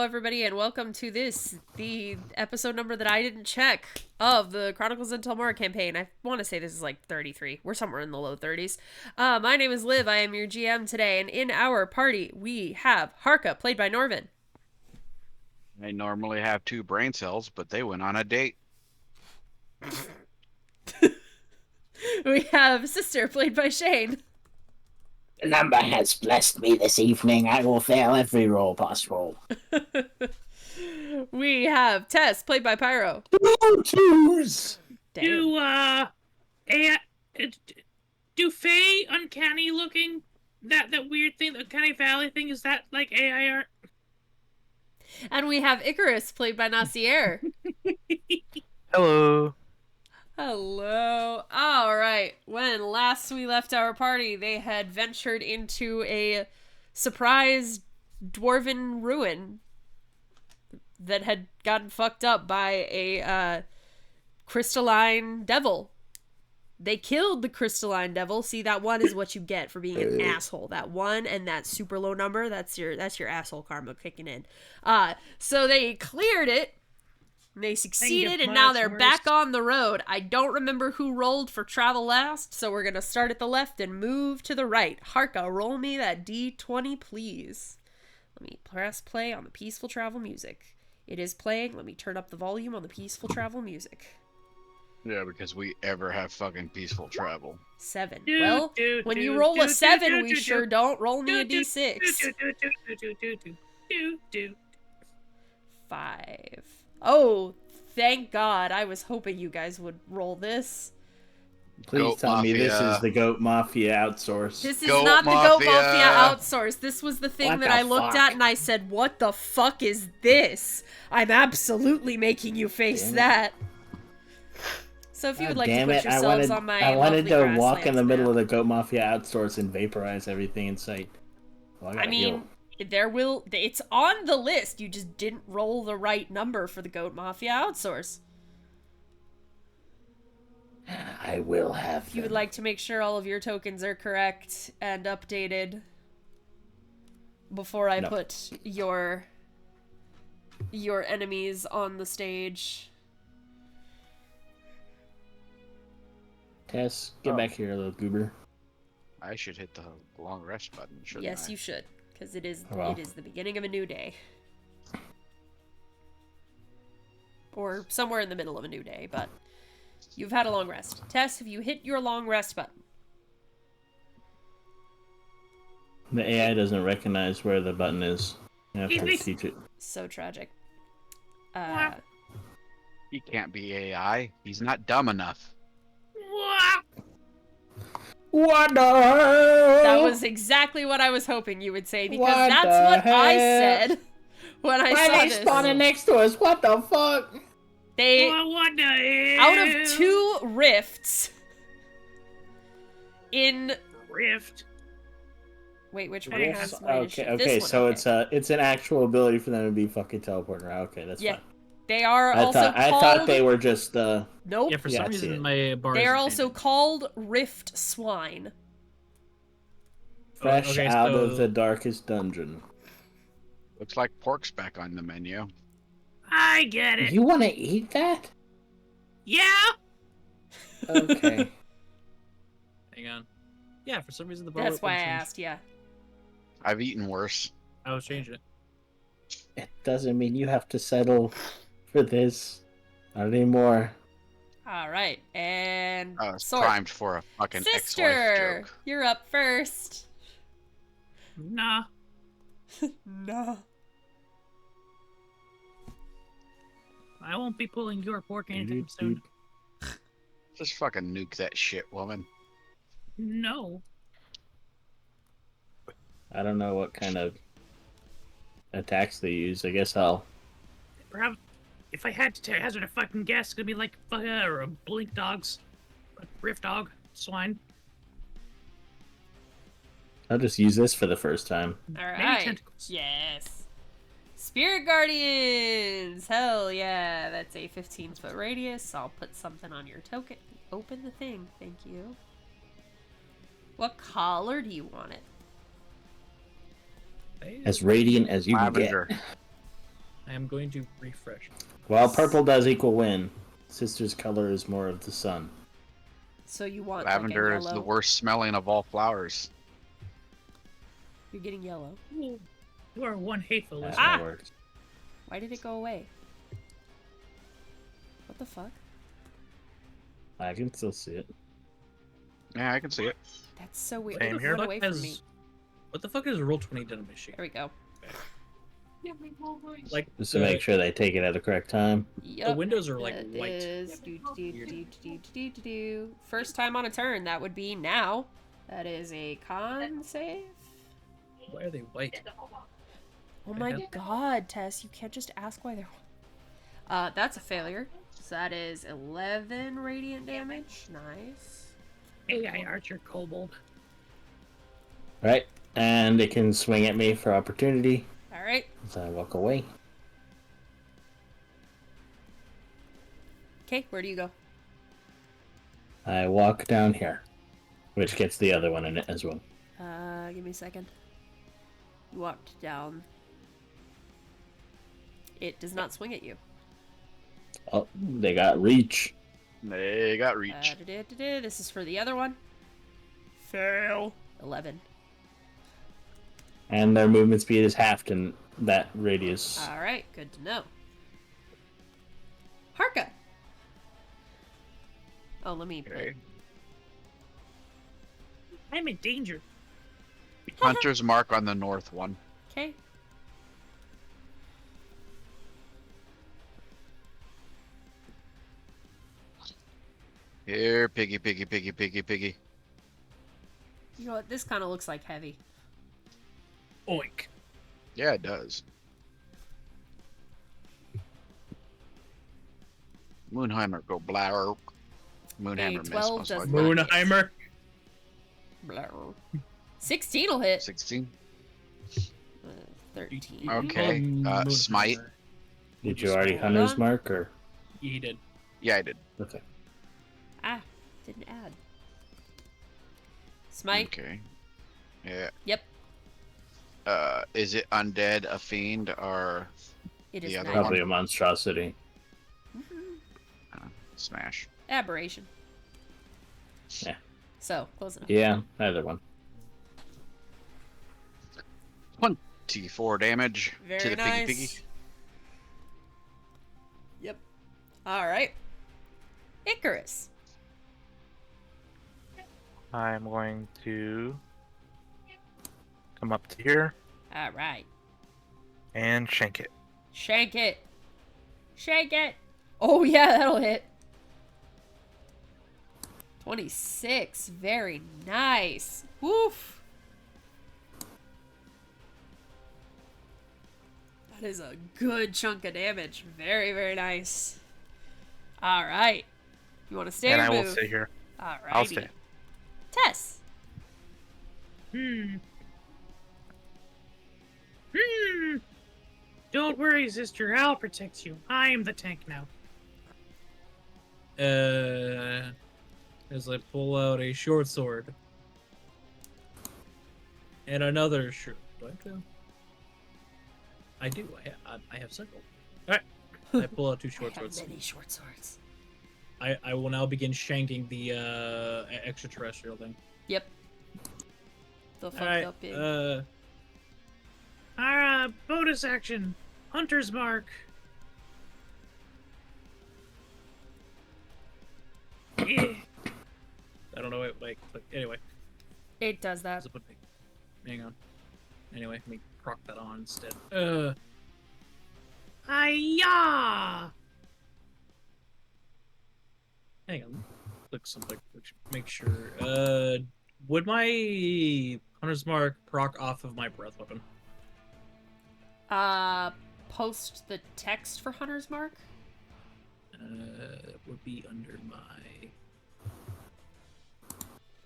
everybody, and welcome to the episode number that I didn't check of the Chronicles of Telmora campaign. I want to say this is like 33. We're somewhere in the low 30s. My name is Liv. I am your GM today, and in our party, we have Harka, played by Norvin. I normally have 2 brain cells, but they went on a date. We have Sister, played by Shane. The number has blessed me this evening. I will fail every roll possible. We have Tess, played by Pyro. Twos! Damn. Do Faye uncanny looking? That weird thing, the uncanny valley thing, is that like AI art? And we have Icarus, played by Nasir. Hello. Hello. All right. When last we left our party, they had ventured into a surprise dwarven ruin that had gotten fucked up by a crystalline devil. They killed the crystalline devil. See, that one is what you get for being an asshole. That one and that super low number, that's your asshole karma kicking in. So they cleared it. They succeeded, and now they're back on the road. I don't remember who rolled for travel last, so we're going to start at the left and move to the right. Harka, roll me that D20, please. Let me press play on the peaceful travel music. It is playing. Let me turn up the volume on the peaceful travel music. Yeah, because we ever have fucking peaceful travel. 7. Well, when you roll a 7, we sure don't. Roll me a D6. 5. Oh, thank God. I was hoping you guys would roll this. Please Goat tell me this Mafia. is the Goat Mafia outsource. This is Goat not the Goat Mafia. Mafia outsource. This was the thing What that the I looked fuck? at and I said, what the fuck is this? I'm absolutely making you face Damn it. that. So if you would like to Damn put it, yourselves on my I wanted lovely to walk in the grasslands middle of map. the Goat Mafia outsource and vaporize everything in sight. Well, I mean, it's on the list. You just didn't roll the right number for the Goat Mafia outsource. I will have If you would like to make sure all of your tokens are correct and updated before I No. put your enemies on the stage. Tess, get back here, little goober. I should hit the long rest button, shouldn't Yes, I? you should, because it is Well. it is the beginning of a new day. Or somewhere in the middle of a new day, but you've had a long rest. Tess, have you hit your long rest button? The AI doesn't recognize where the button is. You have to teach it. So tragic. He can't be AI. He's not dumb enough. What the hell? That was exactly what I was hoping you would say, because What that's the what I hell? said when I Why saw they this. spawning next to us? What the fuck? They, What the hell? out of 2 rifts in... Rift. Wait, which one Rift. has my Okay, initiative? okay, This one, so okay. it's an actual ability for them to be fucking teleporting around. Okay, that's Yeah. fine. They are I also thought called... I thought they were just Nope. Yeah, for Yeah, some I see reason it. my bar They is are also abandoned. called Rift Swine. fresh Okay, out so- of the darkest dungeon. Looks like pork's back on the menu. I get it. You want to eat that? Yeah. Okay. Hang on. Yeah, for some reason the bar. That's why I wouldn't change. asked, yeah. I've eaten worse. I was changing it. It doesn't mean you have to settle for this. Not anymore. Alright, and... I was Sword. primed for a fucking ex-wife Sister! joke. You're up first. Nah. No. I won't be pulling your pork anytime soon. Just fucking nuke that shit, woman. No. I don't know what kind of attacks they use. I guess I'll... Perhaps if I had to hazard a fucking guess, it's gonna be like or blink dogs, rift dog, swine. I'll just use this for the first time. Alright. tentacles. Yes. Spirit Guardians! Hell yeah, that's a 15-foot radius. I'll put something on your token. Open the thing, thank you. What color do you want it? As radiant as you can get. Lavender. I am going to refresh. Well, purple does equal win. Sister's color is more of the sun. So you want Lavender like a is yellow. the worst smelling of all flowers. You're getting yellow. Ooh, you are one hateful That listener. Ah! works. Why did it go away? What the fuck? I can still see it. Yeah, I can see it. That's so weird. Same It here. went away from me. What the fuck is Roll20 done on my sheet? There we go. Like, Just to make sure they take it at the correct time. Yep. windows are, like, That white. is do. First time on a turn, that would be now. That is a con save. Why are they white? Oh my god, Tess, you can't just ask why they're... that's a failure. So that is 11 radiant damage. Nice. AI Archer Kobold. Right? And it can swing at me for opportunity Alright. as I walk away. Okay, where do you go? I walk down here, which gets the other one in it as well. Give me a second. You walked down. It does not swing at you. Oh, they got reach. They got reach. This is for the other one. Fail. 11. And their movement speed is halved in that radius. Alright, good to know. Harka! Oh, let me... Okay. I'm in danger. Hunter's mark on the north one. Okay. Here, piggy, piggy, piggy, piggy, piggy. You know what? This kind of looks like heavy. Oink. Yeah, it does. Moonheimer, go blower. Moonhammer miss. 12 most does likely. not- Moonheimer. Blah. 16 will hit. 16. 13. Okay, Moonheimer. smite. Did you already Hunter's Mark or? He did. Yeah, I did. Okay. Ah, didn't add. Smite. Okay. Yeah. Yep, Is it undead, a fiend, or it is The other not. Probably a monstrosity. smash? Aberration. Yeah. So, close enough. Yeah, either one. 24 damage Very to the nice. piggy piggy. Yep. Alright. Icarus. I'm going to come up to here Alright. and shank it. Shank it. Shank it. Oh, yeah, that'll hit. 26. Very nice. Woof. That is a good chunk of damage. Very, very nice. Alright. You want to stay And or I will move? stay here. Alrighty. I'll stay. Tess. Don't worry, sister. I'll protect you. I'm the tank now. As I pull out a short sword. And another short. Do I have to? I do. I have several. Alright. I pull out two short I have swords. many short swords. I will now begin shanking the extraterrestrial thing. Yep. The fucked Alright. up pig. Bonus action. Hunter's Mark. I don't know. Wait. Anyway. It does that. Hang on. Anyway, let me proc that on instead. Hiya! Hang on. Click something. Make sure. Would my Hunter's Mark proc off of my breath weapon? Post the text for Hunter's Mark. It would be under my.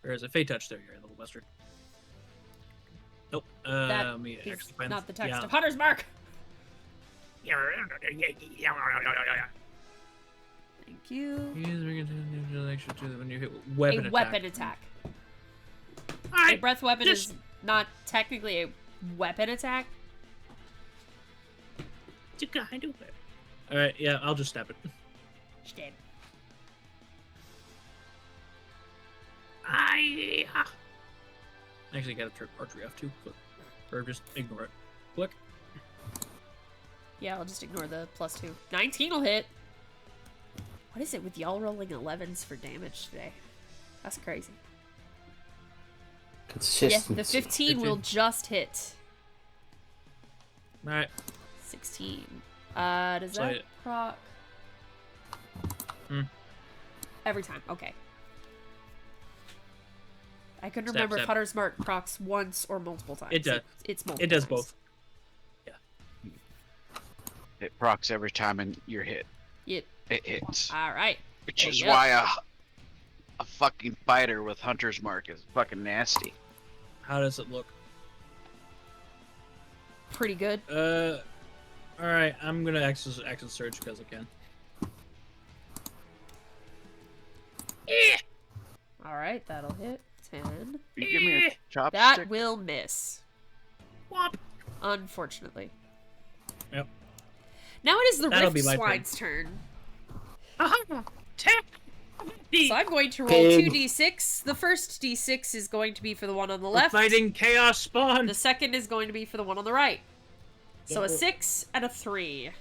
Or is it Fate Touch? There, you're a little bastard. Nope. That Let me is actually find not the text yeah. of Hunter's Mark. Thank you. When you hit weapon A attack. weapon attack. A Alright, breath weapon just- is not technically a weapon attack. You kind of. All right, yeah, I'll just stab it. Stab. Actually, got to turn archery off too. Click. Or just ignore it. Click. Yeah, I'll just ignore the +2. 19 will hit. What is it with y'all rolling 11s for damage today? That's crazy. Consistency. Yeah, the 15 will just hit. All right. 16. Does So that proc? Hmm. Every time. Okay. I couldn't Stab, remember if stab. Hunter's Mark procs once or multiple times. It does. It's multiple. It does times. both. It procs every time and you're hit. Yep. It hits. All right. Which There is you go. why a fucking fighter with Hunter's Mark is fucking nasty. How does it look? Pretty good. All right. I'm gonna action surge because I can. All right, that'll hit. 10. You give me a chopstick. That will miss. Whop. Unfortunately. Yep. Now it is the That'll Rift be my Swine's turn. Tap. So I'm going to roll Pig. 2d6. The first d6 is going to be for the one on the We're left. fighting chaos spawn. The second is going to be for the one on the right. So a Yeah. 6 and a 3.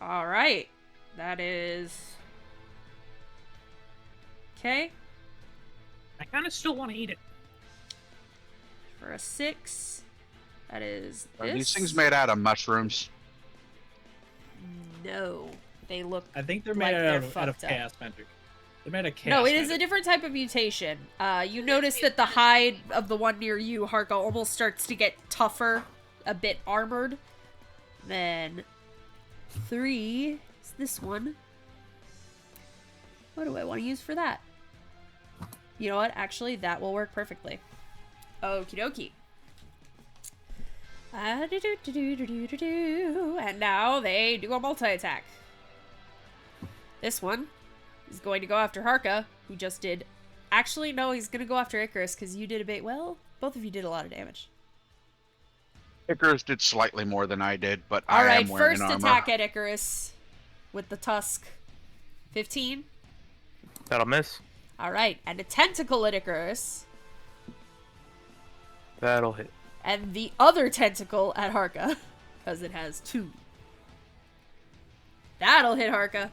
All right. That is... Okay. I kind of still want to eat it. For a 6, that is Are this. these things made out of mushrooms? No. They look... I think they're Like made they're out of fucked up. chaos magic. They're made of chaos. No, it is a magic. different type of mutation. You notice that the hide of the one near you, Harka, almost starts to get tougher, a bit armored. Then 3 is this one. What do I want to use for that? You know what? Actually, that will work perfectly. Okie dokie. And now they do a multi-attack. This one is going to go after Harka, who just did... Actually, no, he's going to go after Icarus, because you did a bit... Well, both of you did a lot of damage. Icarus did slightly more than I did, but I Alright, am wearing first armor. attack at Icarus with the tusk. 15. That'll miss. Alright, and a tentacle at Icarus. That'll hit. And the other tentacle at Harka, because it has 2. That'll hit Harka.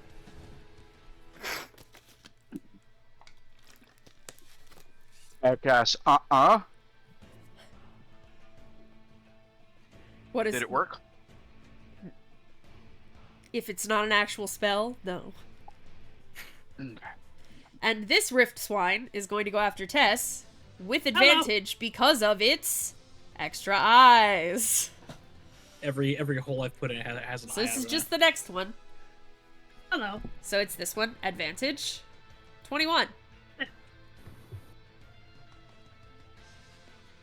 Outcast, What is Did it work? If it's not an actual spell, no. Okay. And this Rift Swine is going to go after Tess with advantage because of its extra eyes. Every hole I've put in has an eye. So this out is of just it. the next one. Hello. So it's this one, advantage. 21.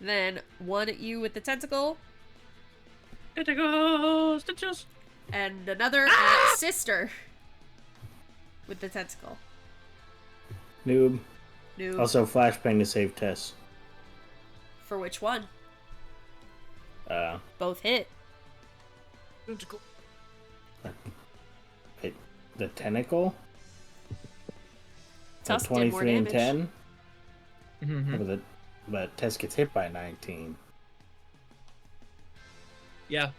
Then one at you with the tentacle, Tentacles, stitches. and another at Sister with the tentacle. Noob. New. Also, flashbang to save Tess. For which one? Uh, Both hit. Tentacle. the tentacle. Tusk did more 23 and damage. 10. Mm-hmm. But Tess gets hit by 19. Yeah.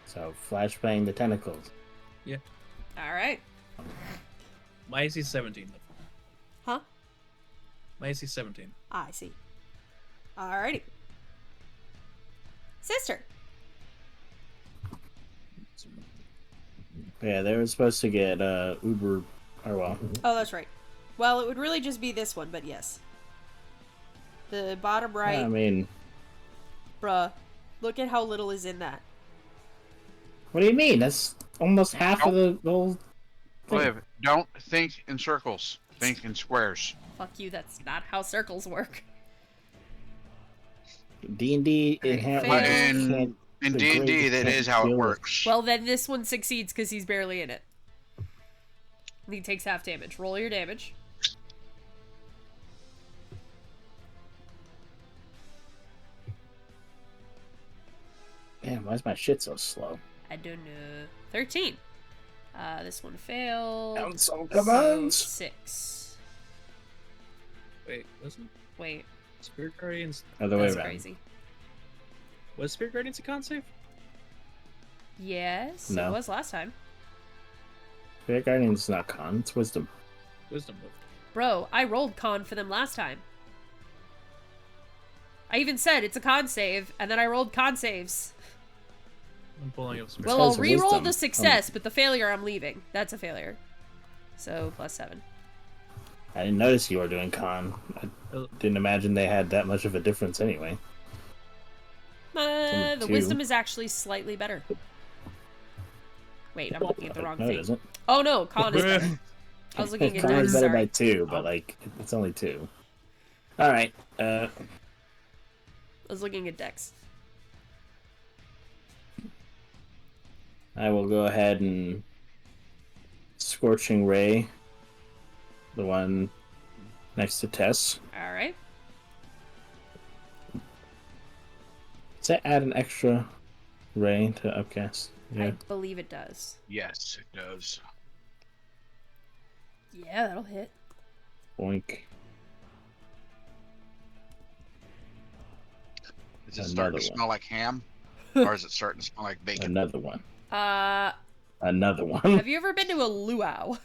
So flashbang the tentacles. Alright. My AC 17. Huh? My AC 17. I see. Alrighty. Sister. Yeah, they were supposed to get Uber. Or well, Oh, that's right. Well, it would really just be this one, but yes. The bottom right, I mean, bruh. Look at how little is in that. what do you mean? That's almost half of the whole thing. Liv, don't think in circles. Think in squares. Fuck you, that's not how circles work. D&D inherently In the D&D, grades that can't is how it deal with- works. Well, then this one succeeds because he's barely in it. And he takes half damage. Roll your damage. Damn, why is my shit so slow? I don't know. 13. This one failed. Council So commands. 6. Wait, wasn't Wait, Spirit Guardians? Other way that's around. crazy. Was Spirit Guardians a con save? Yes, No. it was last time. Spirit Guardian's not con, it's wisdom. Wisdom moved. Bro, I rolled con for them last time. I even said it's a con save, and then I rolled con saves. I'm pulling up some. Well, I'll says re-roll wisdom. the success, but the failure I'm leaving. That's a failure. So, +7. I didn't notice you were doing con. I didn't imagine they had that much of a difference anyway. The two. wisdom is actually slightly better. Wait, I'm looking at the wrong No, it thing. isn't. Oh no, con is better. I was looking at Con Dex, is better sorry. by 2, but like it's only 2. All right. I was looking at Dex. I will go ahead and Scorching Ray, the one next to Tess. Alright. Does that add an extra ray to upcast? I Yeah. believe it does. Yes, it does. Yeah, that'll hit. Boink. Is it starting Another to one. smell like ham? Or is it starting to smell like bacon? Another one. Uh, Another one. have you ever been to a luau?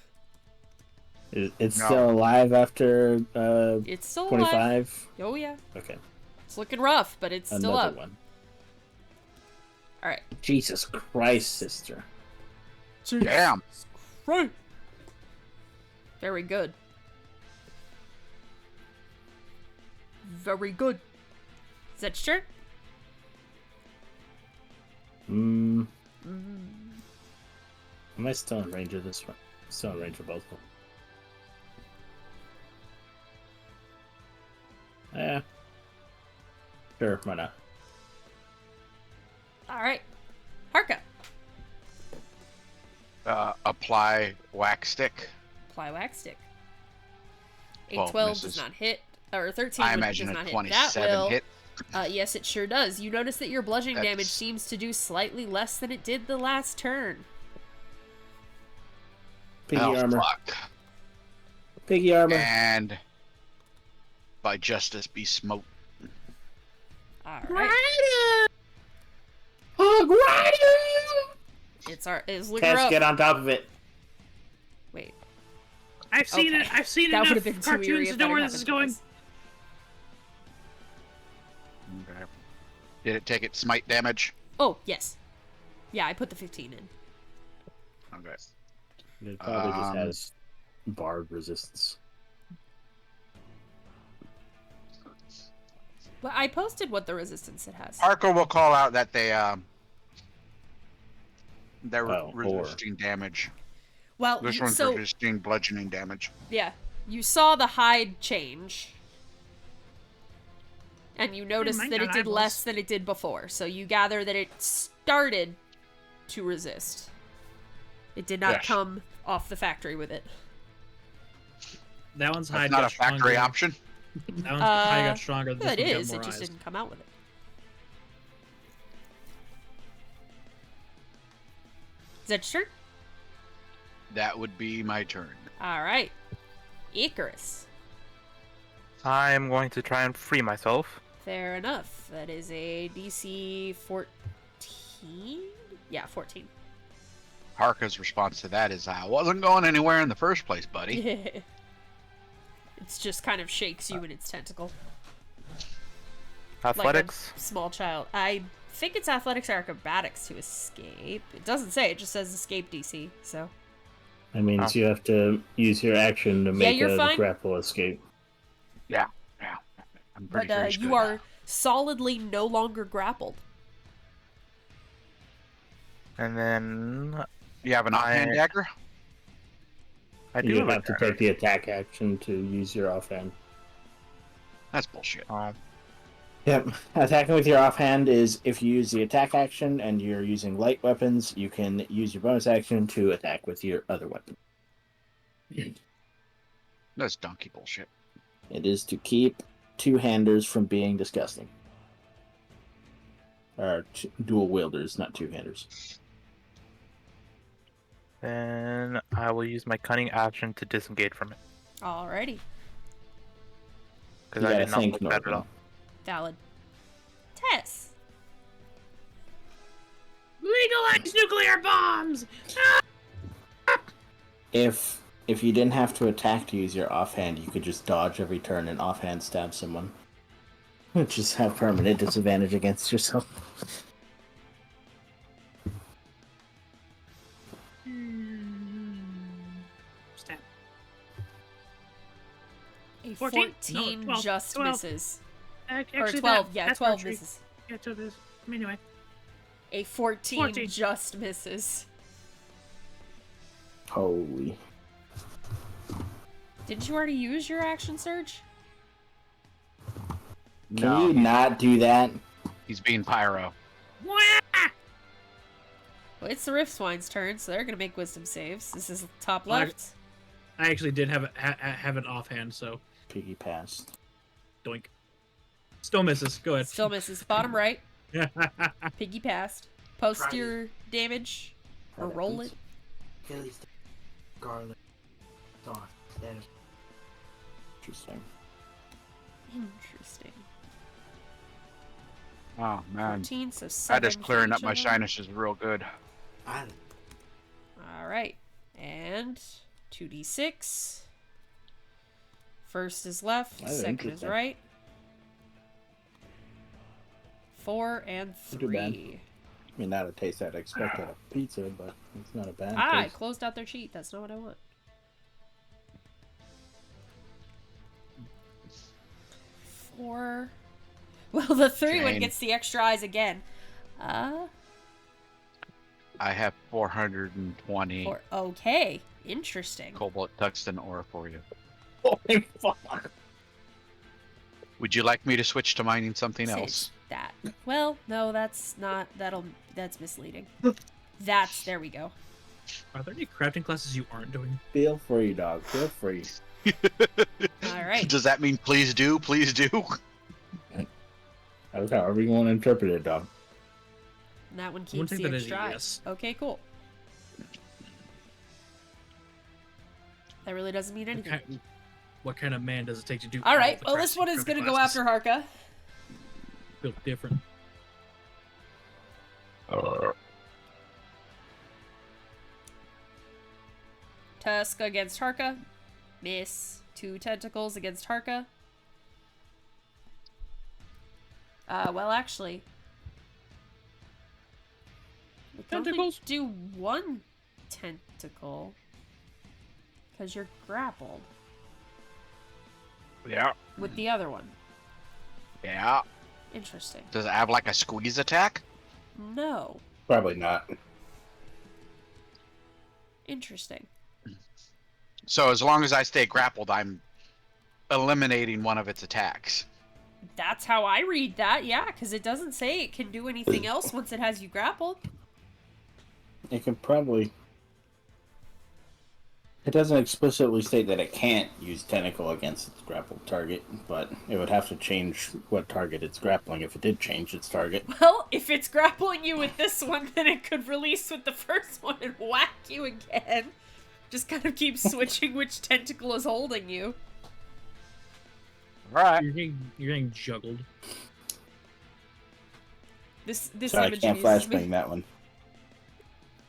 It's No. still alive after It's still alive. 25? Oh yeah. Okay. It's looking rough, but it's still Another up. one. Alright. Jesus Christ, sister. Damn. Right. Very good. Very good. Is that sure? Am I still in range of this one? Still in range of both of them. Yeah. Sure, why not? Alright. Harka. Apply wax stick. Apply wax stick. 12 8-12 misses. does not hit. Or 13 I does imagine not a hit. That 27 will. hit. Yes, it sure does. You notice that your bludgeoning damage That's- seems to do slightly less than it did the last turn. Piggy Oh, armor. fuck. Piggy armor. And by justice be smote. Alright. Hog Rider! It's looking Tess, up. get on top of it. Wait. I've seen Okay. it. I've seen That would enough have been too eerie cartoons if to that know where had this is happened going. twice. Okay. Did it take its smite damage? Oh, yes. Yeah, I put the 15 in. Okay. It probably just Um, has bard resistance. Well, I posted what the resistance it has. Arco will call out that they're Oh, or- resisting damage. Well, This one's resisting bludgeoning damage. yeah, you saw the hide change. And you noticed might that it got did eyeballs. less than it did before. So you gather that it started to resist. It did not Yes. come off the factory with it. That one's high. That's not a factory option. That one's high got stronger. This Yeah, it one got is. more It just eyes. didn't come out with it. Is that your turn? That would be my turn. All right. Icarus. I'm going to try and free myself. Fair enough. That is a DC 14? Yeah, 14. Harka's response to that is, I wasn't going anywhere in the first place, buddy. It's just kind of shakes you in its tentacle. Athletics. Like a small child. I think it's athletics or acrobatics to escape. It doesn't say, it just says escape DC, so. That means Oh. you have to use your action to make you're a fine. grapple escape. Yeah. I'm pretty But sure he's you good. are solidly no longer grappled. And then You have an offhand dagger? I do You have a have to dagger. take the attack action to use your offhand. That's bullshit. Oh, Yep. Attacking with your offhand is if you use the attack action and you're using light weapons, you can use your bonus action to attack with your other weapon. That's donkey bullshit. It is to keep two-handers from being disgusting. Or dual wielders, not two-handers. Then I will use my cunning action to disengage from it. Alrighty. Because You I gotta did not think, like that at Northern. all. Valid. Tess. Legalize nuclear bombs! If you didn't have to attack to use your offhand, you could just dodge every turn and offhand stab someone. Just have permanent disadvantage against yourself. Stab. A 14? 14 No, 12. just 12. misses. Actually, Or 12, that, yeah, that's 12 archery. misses. Yeah, 12 is. Anyway. A 14, 14. just misses. Holy. Didn't you already use your action surge? Can you not do that? He's being pyro. Wah! Well, it's the Riftswine's turn, so they're gonna make wisdom saves. This is top Well, left. I actually did have an offhand, so Piggy passed. doink. Still misses. Go ahead. Still misses. Bottom right. Piggy passed. Post Try your damage. Or Try that, roll please. it. Achilles, garlic, sauce, Interesting. Interesting. Oh man, 14, so 7. that is clearing for up each my of them. sinuses real good. Alright. And 2d6. First is left, Oh, second is interesting. right. 4 and Not too bad. 3. I mean, not a taste I'd expect out of pizza, but it's not a bad I taste. closed out their cheat. That's not what I want. Four. Well, the 3 one Shame. gets the extra eyes again. I have 420 4. Okay. Interesting. cobalt tungsten ore for you. Holy fuck. Would you like me to switch to mining something Save else? that. Well, no, that's not. That's misleading. There we go. Are there any crafting classes you aren't doing? Feel free, dog. Feel free. All right. Does that mean please do? Please do? That's however you want to interpret it, dog. And that one I wouldn't keeps take the that as a extra eyes. yes. Okay, cool. That really doesn't mean anything. What kind of man does it take to do? All right. all Well, the this one is crafting going to go classes? after Harka. Feel different. Tusk against Harka. Miss. 2 tentacles against Harka. Well, actually. We can only Tentacles? do 1 tentacle. Because you're grappled Yeah. with the other one. Yeah. Interesting. Does it have like a squeeze attack? No. Probably not. Interesting. So as long as I stay grappled, I'm eliminating one of its attacks. That's how I read that, yeah, because it doesn't say it can do anything else once it has you grappled. It can probably. It doesn't explicitly state that it can't use tentacle against its grappled target, but it would have to change what target it's grappling if it did change its target. Well, if it's grappling you with this one, then it could release with the first one and whack you again. Just kind of keep switching which tentacle is holding you. All right. You're getting juggled. This So I image can't amuses flashbang me. that one.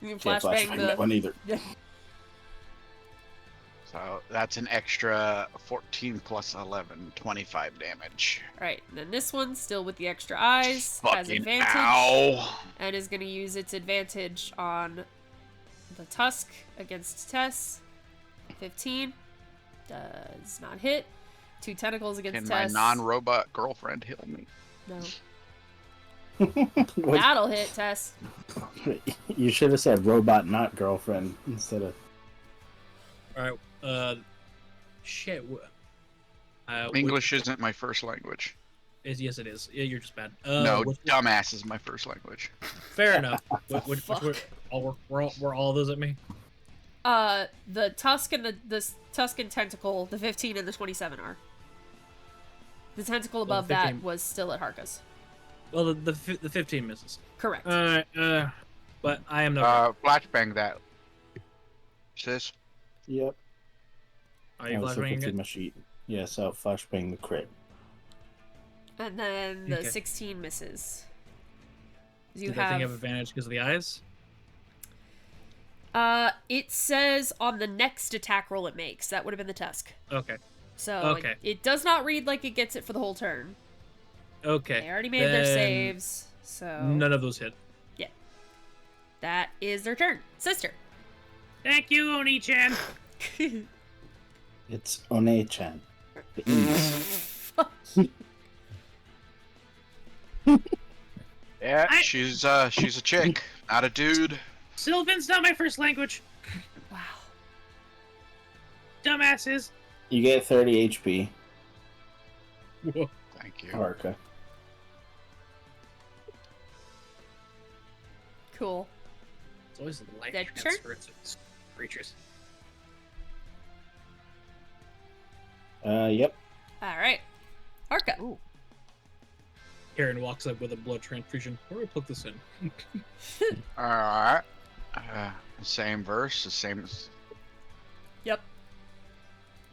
You can Can't flashbang flashbang that one either. So that's an extra 14 plus 11, 25 damage. Alright, and then this one, still with the extra eyes, has Fucking advantage. ow! And is going to use its advantage on the Tusk against Tess. 15. Does not hit. 2 tentacles against Can my Tess. non-robot girlfriend heal me? No. What- That'll hit Tess. You should have said robot, not girlfriend, instead of. All right. Shit. English isn't my first language. Yes, it is. Yeah, you're just bad. No, which- dumbass is my first language. fair enough. Which Fuck. were all of those at me? The Tusk and the Tusk and Tentacle, the 15 and the 27 are. The tentacle above that 15. was still at Harka's. Well, the 15 misses. Correct. But I am no. Flashbang that. Sis. Yep. Are I you was looking flashbanging through it? my sheet. Yeah, so flashbang the crit. And then the Okay. 16 misses. You Did that thing have have. advantage because of the eyes? It says on the next attack roll it makes. That would have been the tusk. Okay. So Okay. it does not read like it gets it for the whole turn. Okay. They already made their Then saves, so None of those hit. that is their turn. Sister. Thank you, Oni-chan. It's One-chan. The E's. Yeah, I- she's a chick, not a dude. Sylvan's not my first language. Wow. Dumbasses. You get 30 HP, Whoa. Thank you. Arca. Cool. It's always the life That transference of these creatures. Yep. All right. Arca. Karen walks up with a blood transfusion. Where do we put this in? Alright. Same verse, the same. Yep.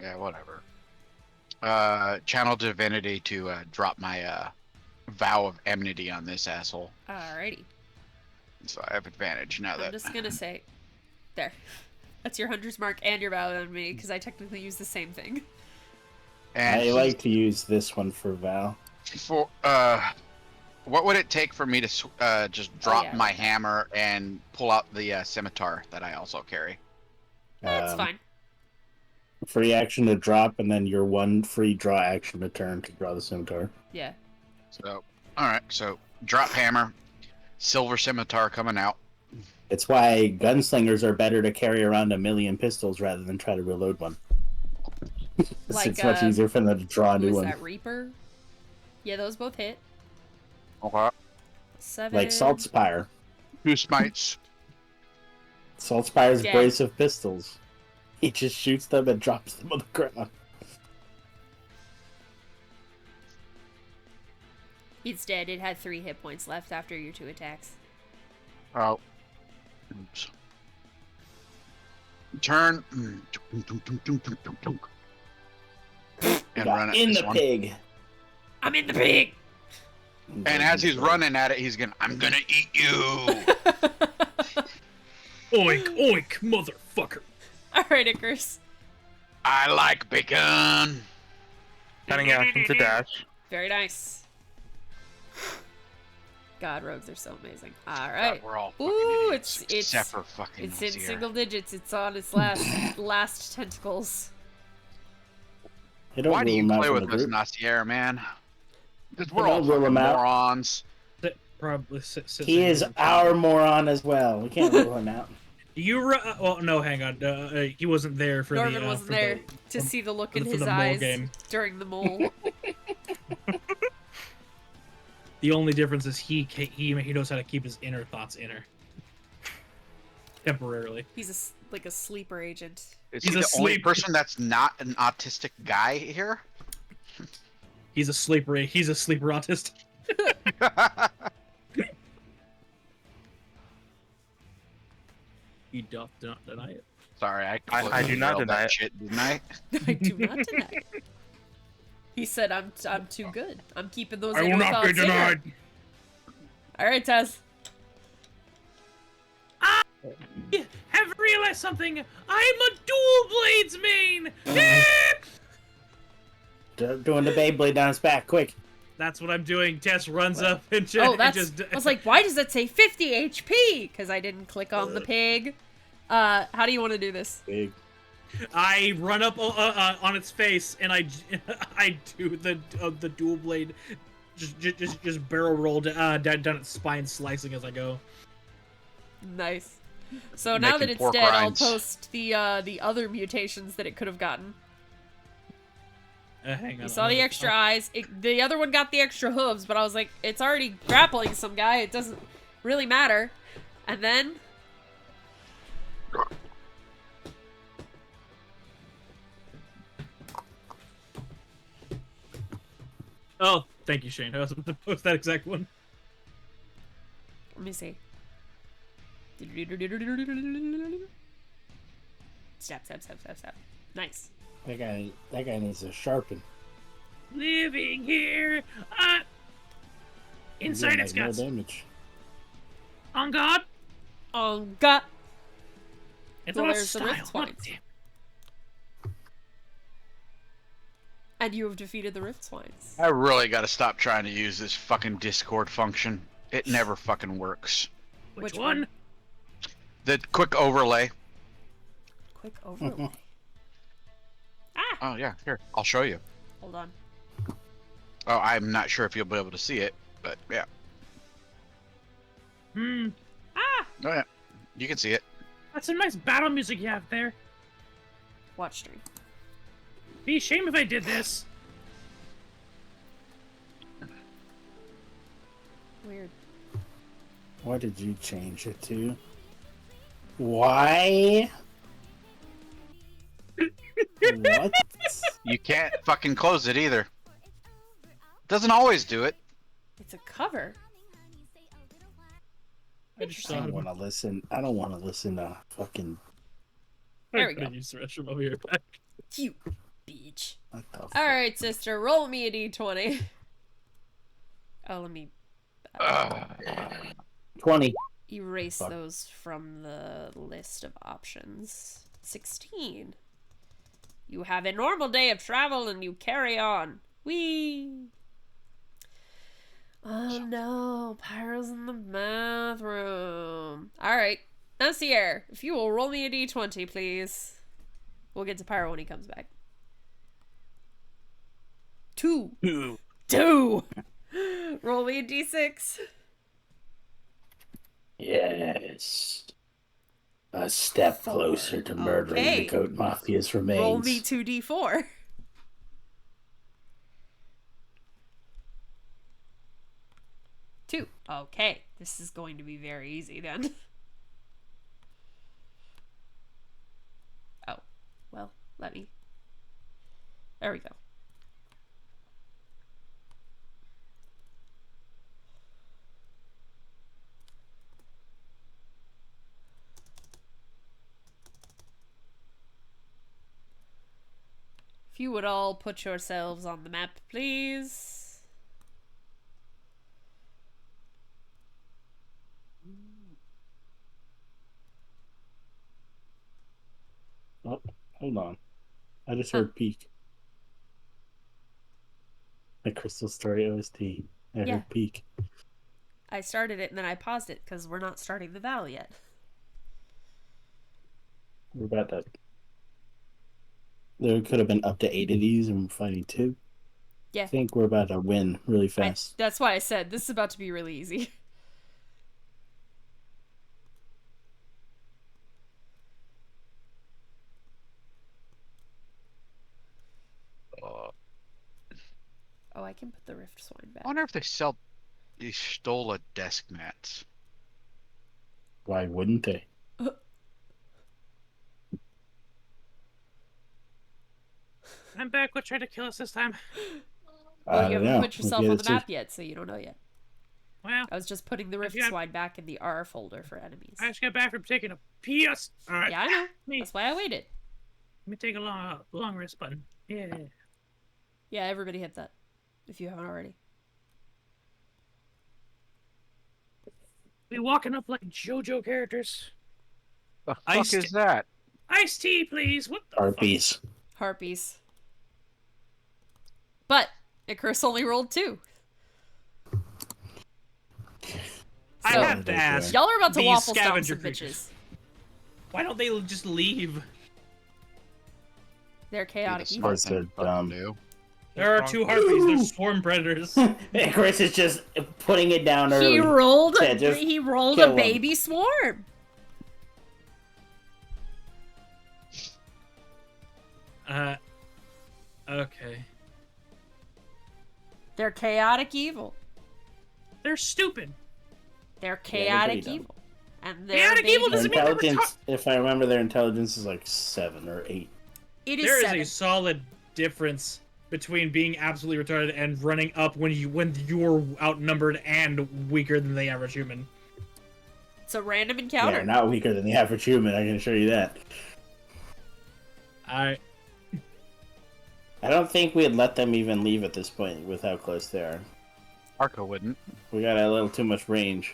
Yeah, whatever. Channel Divinity to drop my vow of enmity on this asshole. Alrighty. So I have advantage now I'm that. just gonna say, there. That's your hunter's mark and your vow on me because I technically use the same thing. And I like to use this one for Val. for what would it take for me to just drop yeah, my like that. hammer and pull out the scimitar that I also carry? That's fine. Free action to drop, and then your one free draw action to turn to draw the scimitar. Yeah. So, all right. So drop hammer, silver scimitar coming out. It's why gunslingers are better to carry around 1,000,000 pistols rather than try to reload one. Like, it's much easier for them to draw a Who new is one. that? Reaper? Yeah, those both hit. Okay. 7. Like Salt Spire. 2 smites. Salt Spire's Dead. brace of pistols. He just shoots them and drops them on the ground. It's dead. It had 3 hit points left after your 2 attacks. Oh. Oops. Turn. And run at In this the one. pig. I'm in the pig! And as he's running at it, he's gonna. I'm gonna eat you. Oink, oink, motherfucker. Alright, Icarus. I like bacon. Cutting action to dash. Very nice. God, rogues are so amazing. God, Alright. we're all fucking Ooh, idiots, it's except for fucking It's in Nazir. single digits. It's on its last tentacles. They don't Why do rule you him out play from with the us, group. Nasir, man? Because They we're all don't rule fucking him out. morons. Probably He is our moron as well. We can't rule him out. Well, no, hang on. He wasn't there for Norman the. wasn't for there the, to see the look for in the his mole eyes game. during the mole. The only difference is he knows how to keep his inner thoughts inner. Temporarily. He's like a sleeper agent. Is He's he the only asleep. person that's not an autistic guy here? He's a sleeper autist. He doth not deny it. Sorry, I completely do not derailed deny that it. shit, didn't I? I do not deny. He said, "I'm too good. I'm keeping those I will inner not be thoughts inner." denied. All right, Taz. Have realized something. I'm a dual blades main. Doing the Beyblade down his back, quick. That's what I'm doing. Tess runs up and Oh, and that's. just. I was like, why does that say 50 HP? Because I didn't click on the pig. How do you want to do this? Big. I run up on its face and I do the dual blade, just barrel roll down its spine, slicing as I go. Nice. So now that Making it's pork dead, I'll rinds. post the other mutations that it could have gotten. Hang on. You saw the extra eyes. The other one got the extra hooves, but I was like, it's already grappling some guy. It doesn't really matter. And then... Oh, thank you, Shane. I was about to post that exact one. Let me see. Stab. Nice. That guy needs a sharpen. Living here. Inside its guts. No damage. On God. Oh, God. It's Well, all there's the style. rift swines. And you have defeated the rift swines. I really gotta stop trying to use this fucking Discord function. It never fucking works. Which one? The quick overlay. Quick overlay. Oh yeah, here, I'll show you. Hold on. Oh, I'm not sure if you'll be able to see it, but yeah. Hmm. Oh yeah, you can see it. That's some nice battle music you have there. Watch stream. Be a shame if I did this. Weird. What did you change it to? Why? What? You can't fucking close it either. Doesn't always do it. It's a cover. I just I saw don't him. want to listen. I don't want to listen to fucking. There we I'm gonna go. use the restroom. I'll be right back. You bitch. What the fuck? Alright, sister, roll me a d20. Oh, let me 20. erase Fuck. those from the list of options. 16. You have a normal day of travel and you carry on. Whee! Oh no, Pyro's in the bathroom. Alright, Nacier, if you will roll me a d20, please. We'll get to Pyro when he comes back. 2. 2! Roll me a d6. Yes. A step 4. closer to murdering Okay. the Goat Mafia's remains. Roll me 2d4. 2. Okay, this is going to be very easy then. Oh, well, let me. There we go. If you would all put yourselves on the map, please. Oh, hold on. I just heard peak. The Crystal Story OST. I Yeah. heard peak. I started it and then I paused it because we're not starting the Val yet. We're about to. There could have been up to 8 of these, and we're fighting 2. Yeah. I think we're about to win really fast. That's why I said this is about to be really easy. Oh, I can put the Rift Swine back. I wonder if they sell these Stola desk mats. Why wouldn't they? I'm back. What tried to kill us this time? Well, I you don't haven't know. put yourself Maybe on it's the just- map yet, so you don't know yet. Well, I was just putting the Rift you had- Swine back in the R folder for enemies. I just got back from taking a piss. All right. Yeah, I know. Me. That's why I waited. Let me take a long rest button. Yeah. Yeah, everybody hit that. If you haven't already. We walking up like JoJo characters. The fuck Iced- is that? Iced tea, please. What the Harpies. Harpies. But Icarus only rolled 2. I So- have to ask. Y'all are about to These waffle stomp scavenger some creatures. bitches. Why don't they just leave? They're chaotic The evil. Smart smart thing said, to fucking dumb. do. There are 2 harpies. They're swarm predators. Chris is just putting it down He early. rolled Yeah, just he rolled kill a 'em. baby swarm. Okay. They're chaotic evil. They're stupid. They're Yeah, they're chaotic pretty dumb. evil. And they're Chaotic evil babies. Their doesn't mean they're intelligence, if I remember, their intelligence is like 7 or 8. It is There is 7. a solid difference between being absolutely retarded and running up when you're outnumbered and weaker than the average human. It's a random encounter. Yeah, not weaker than the average human, I can assure you that. I don't think we'd let them even leave at this point with how close they are. Arco wouldn't. We got a little too much range.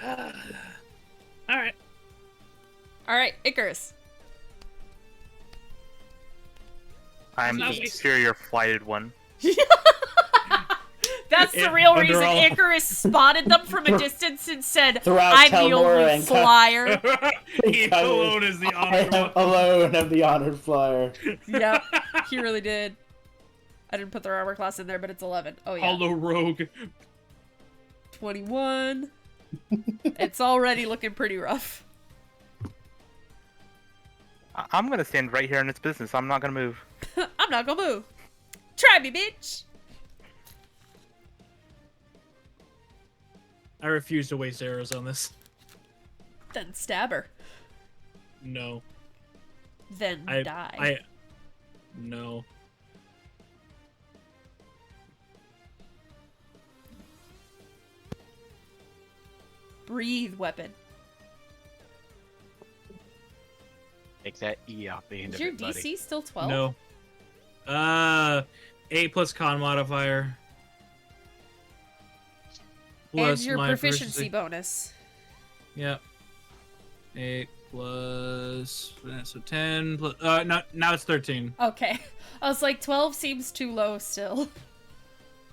Alright. Alright, Icarus. I'm the Nice. superior flighted one. That's the Yeah, real under reason all- Icarus spotted them from a distance and said, Throughout I'm the Telmora only and flyer. He alone is the I honored am one. alone am the honored flyer. Yep, he really did. I didn't put their armor class in there, but it's 11. Oh yeah. Hollow rogue. 21. It's already looking pretty rough. I'm gonna stand right here in its business. I'm not gonna move. I'm not gonna move. Try me, bitch. I refuse to waste arrows on this. Then stab her. No. Then die. No. Breathe weapon. Take that E off the end Is of your it, buddy. DC still 12? No. 8 plus con modifier. And Plus your my proficiency bonus. Yep. 8 plus so 10 plus now it's 13. Okay. I was like, 12 seems too low still.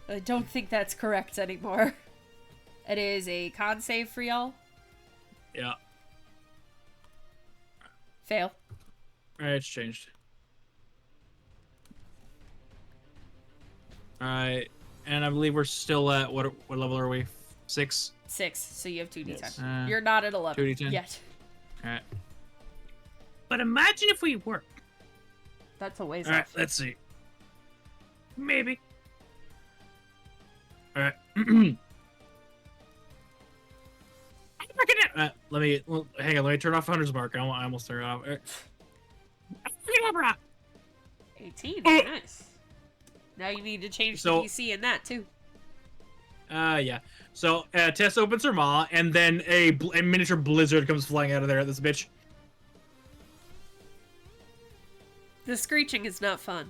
I don't think that's correct anymore. It is a con save for y'all. Yeah. Fail. Alright, it's changed. Alright. And I believe we're still at what level are we? 6? 6, so you have 2d10. Yes. You're not at 11 2d10. yet. Alright. But imagine if we work. That's a ways Alright, off. let's see. Maybe. Alright. Let me hang on. Let me turn off Hunter's Mark. I almost turned it off. 18, nice. Now you need to change the So- DC in that too. Yeah. So Tess opens her maw, and then a miniature blizzard comes flying out of there at this bitch. The screeching is not fun.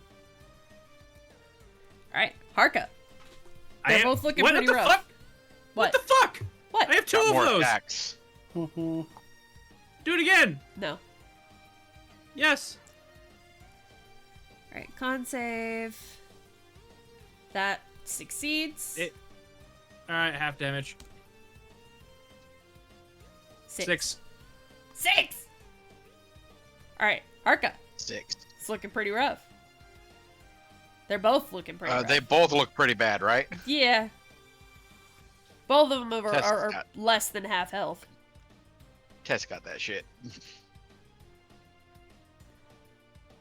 Alright, Harka. They're both looking what pretty the rough. Fuck? What? What the fuck? What? I have 2 Got of more those. attacks. Mhm. Do it again. No. Yes. Alright, con save. That succeeds. All right, half damage. 6. 6! Alright, Harka. 6. It's looking pretty rough. They're both looking pretty rough. They both look pretty bad, right? Yeah. Both of them Tess are got- less than half health. Tess got that shit.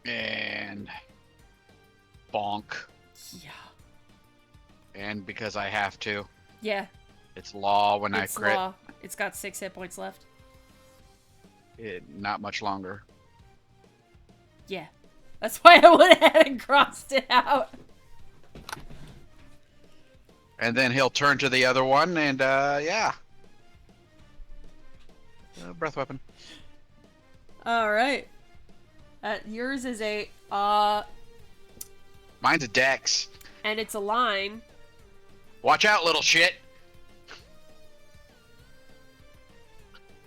And bonk. Yeah. And because I have to, Yeah. it's law when It's I crit. law. It's got 6 hit points left. Not much longer. Yeah. That's why I went ahead and crossed it out. And then he'll turn to the other one, and yeah. Breath weapon. Alright. Yours is a, Mine's a dex. and it's a line. Watch out, little shit.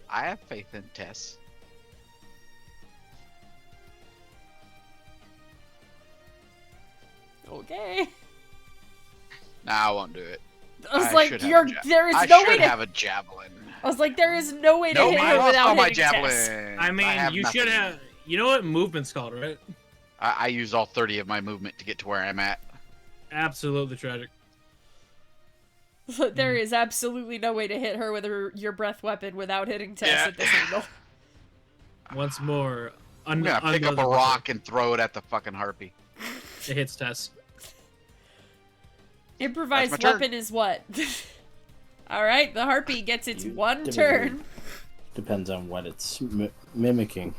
I have faith in Tess. Okay. Nah, I won't do it. I was I like, should have there is I no way should to. have a javelin. I was like, there is no way to No, hit I her lost without all my hitting Tess. javelins. I mean, have you should nothing. have. You know what movement's called, right? I used all 30 of my movement to get to where I'm at. Absolutely tragic. There is absolutely no way to hit her with your breath weapon without hitting Tess Yeah. at this angle. Once more, I'm gonna pick up a rock and throw it at the fucking harpy. It hits Tess. Improvised That's my turn. weapon is what? Alright, the harpy gets its You one typically- turn. Depends on what it's mimicking.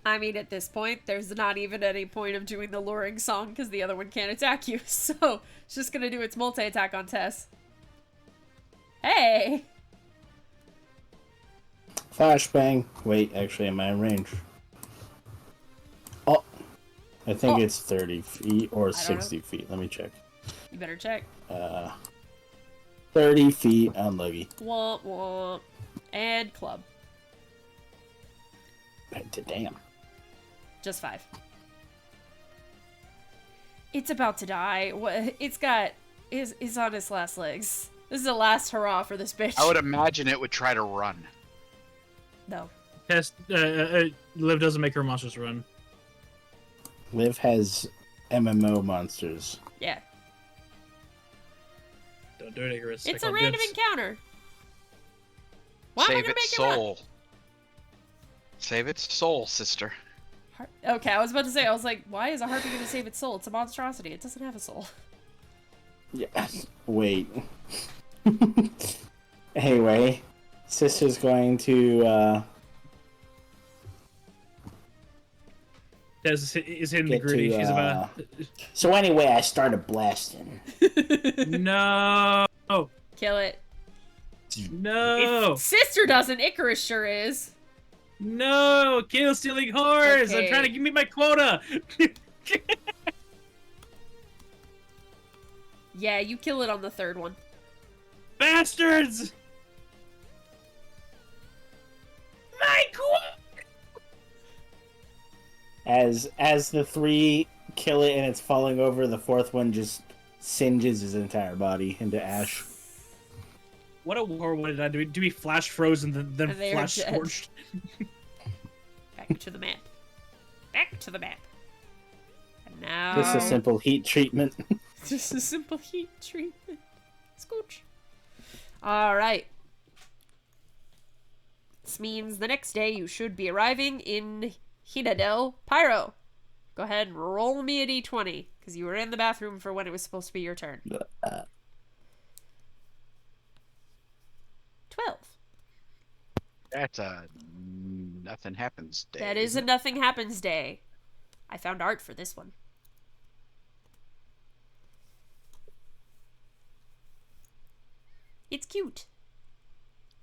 I mean, at this point, there's not even any point of doing the luring song because the other one can't attack you. So it's just gonna do its multi-attack on Tess. Hey! Flashbang. Wait, actually, am I in range? Oh, I think Oh. it's 30 feet or don't 60 feet. Let me check. You better check. 30 feet unlucky. Womp womp. And club. Damn. Just 5. It's about to die. What? It's got... is on its last legs. This is the last hurrah for this bitch. I would imagine it would try to run. No. Test. Liv doesn't make her monsters run. Liv has MMO monsters. Yeah. Don't do it, Icarus. It's I a call random dibs. encounter. Why am I Save gonna its make it run? soul. Save its soul, sister. Okay, I was about to say, I was like, why is a harpy gonna save its soul? It's a monstrosity. It doesn't have a soul. Yes. Wait. Anyway, Sister's going to Tess is hitting the get gritty. to, She's about. So anyway, I started blasting. No. Kill it. No. Sister doesn't. Icarus sure is. No. Kill stealing horse. Okay. I'm trying to give me my quota. Yeah, you kill it on the third one. Bastards. My quota. As the 3 kill it and it's falling over, the 4th one just singes his entire body into ash. What a war! What did I do? Do we flash frozen then And they are flash dead. scorched? Back to the map. Back to the map. And now... Just a simple heat treatment. Just a simple heat treatment. Scooch. Alright. This means the next day you should be arriving in Henadell, Pyro. Go ahead and roll me a d20, because you were in the bathroom for when it was supposed to be your turn. 12. That's a nothing happens day. That is a nothing happens day. I found art for this one. It's cute.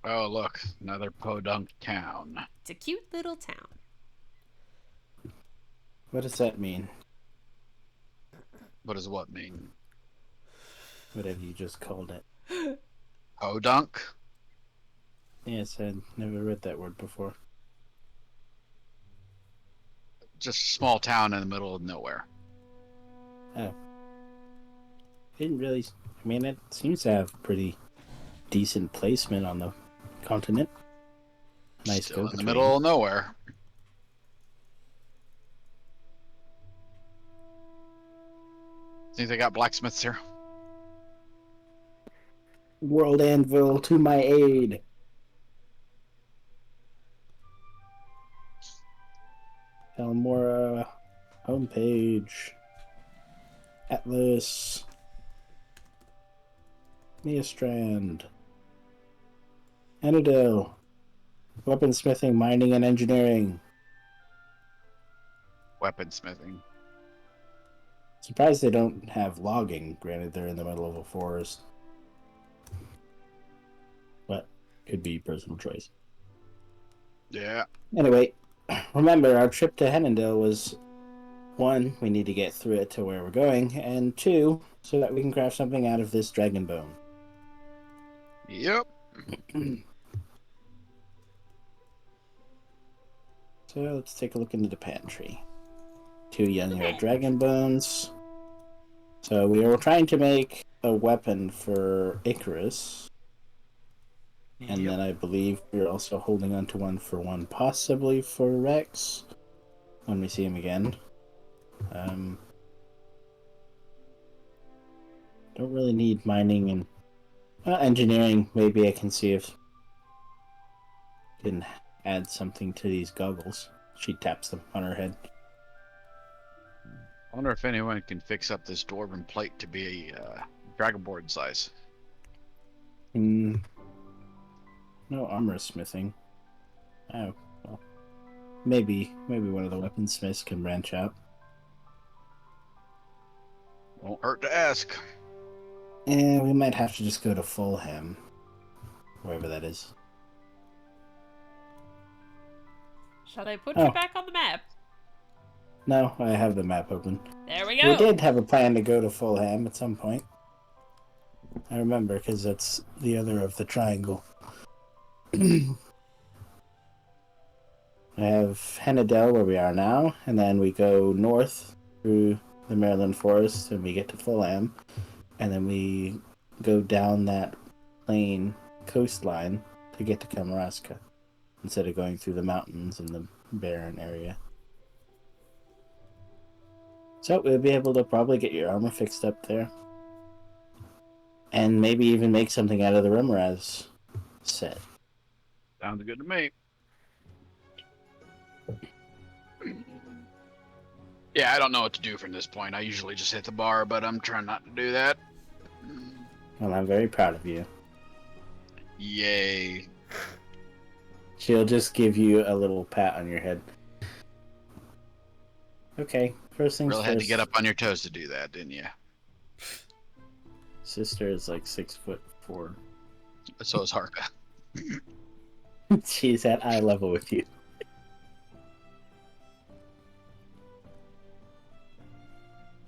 Oh, look. Another podunk town. It's a cute little town. What does that mean? What does what mean? Whatever you just called it. Podunk? Yes, I'd never read that word before. Just a small town in the middle of nowhere. Oh. Didn't really... I mean, it seems to have pretty decent placement on the continent. Nice Still in the go-between. middle of nowhere. Think they got blacksmiths here? World Anvil to my aid. Telmora homepage. Atlas. Neostrand. Henadell. Weaponsmithing, mining, and engineering. Weaponsmithing. Surprised they don't have logging, granted they're in the middle of a forest. But could be personal choice. Yeah. Anyway, remember our trip to Henadell was 1, we need to get through it to where we're going, and 2, so that we can craft something out of this dragon bone. Yep. So let's take a look into the pantry. 2 young dragon bones. So we were trying to make a weapon for Icarus. And then I believe we're also holding on to one possibly for Rex when we see him again. Don't really need mining and engineering. Maybe I can see if I can add something to these goggles. She taps them on her head. I wonder if anyone can fix up this dwarven plate to be dragonborn size. No armor smithing. Oh, well. maybe one of the weaponsmiths can branch out. Won't hurt to ask. And we might have to just go to Fulham, wherever that is. Shall I put Oh. you back on the map? No, I have the map open. There we go. We did have a plan to go to Fulham at some point. I remember, because that's the other of the triangle. I have Henadell, where we are now, and then we go north through the Maryland forest, and we get to Fulham, and then we go down that plain coastline to get to Kamaraska, instead of going through the mountains and the barren area. So we'll be able to probably get your armor fixed up there. And maybe even make something out of the Remoraz set. Sounds good to me. Yeah, I don't know what to do from this point. I usually just hit the bar, but I'm trying not to do that. Well, I'm very proud of you. Yay. She'll just give you a little pat on your head. Okay, first things Really first. had to get up on your toes to do that, didn't you? Sister is like 6'4". So is Harka. She's at eye level with you.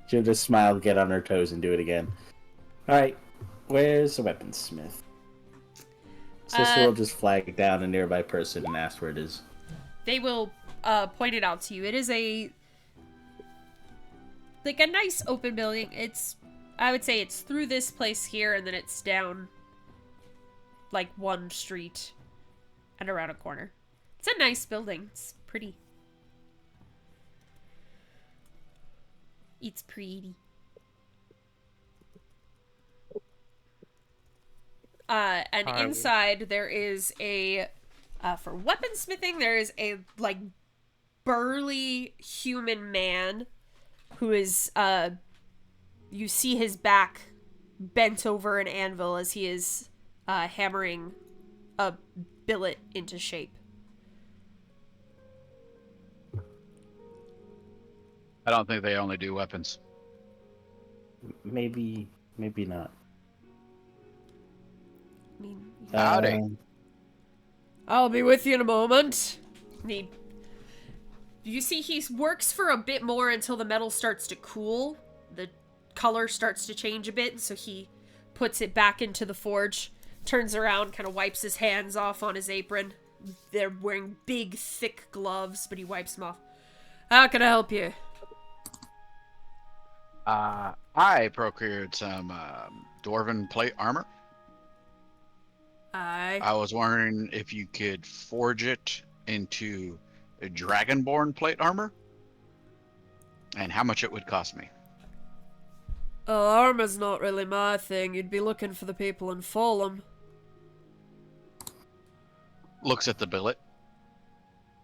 She'll just smile, get on her toes, and do it again. Alright, where's the weaponsmith? Sister will just flag down a nearby person and ask where it is. They will point it out to you. It is a nice open building. I would say it's through this place here, and then it's down like one street and around a corner. It's a nice building. It's pretty. It's pretty. And inside there is a, for weaponsmithing, there is a, like, burly human man who is, you see his back bent over an anvil as he is, hammering a billet into shape. I don't think they only do weapons. Maybe not. I mean, Howdy. I'll be with you in a moment. You see he works for a bit more until the metal starts to cool. The color starts to change a bit, so he puts it back into the forge, turns around, kind of wipes his hands off on his apron. They're wearing big, thick gloves, but he wipes them off. How can I help you? I procured some dwarven plate armor. I was wondering if you could forge it into a dragonborn plate armor, and how much it would cost me. Armor's not really my thing. You'd be looking for the people in Fulham. Looks at the billet.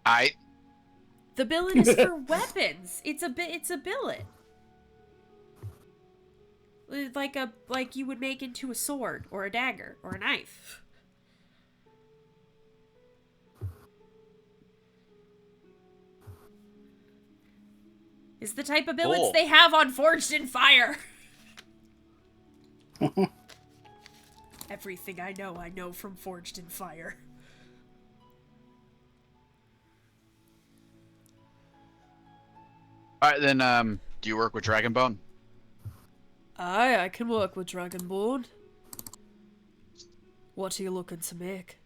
The billet is for weapons. It's a billet. Like you would make into a sword or a dagger or a knife. Is the type of billets they have on Forged in Fire. Everything I know from Forged in Fire. Alright, then, do you work with Dragonbone? Aye, I can work with Dragonborn. What are you looking to make?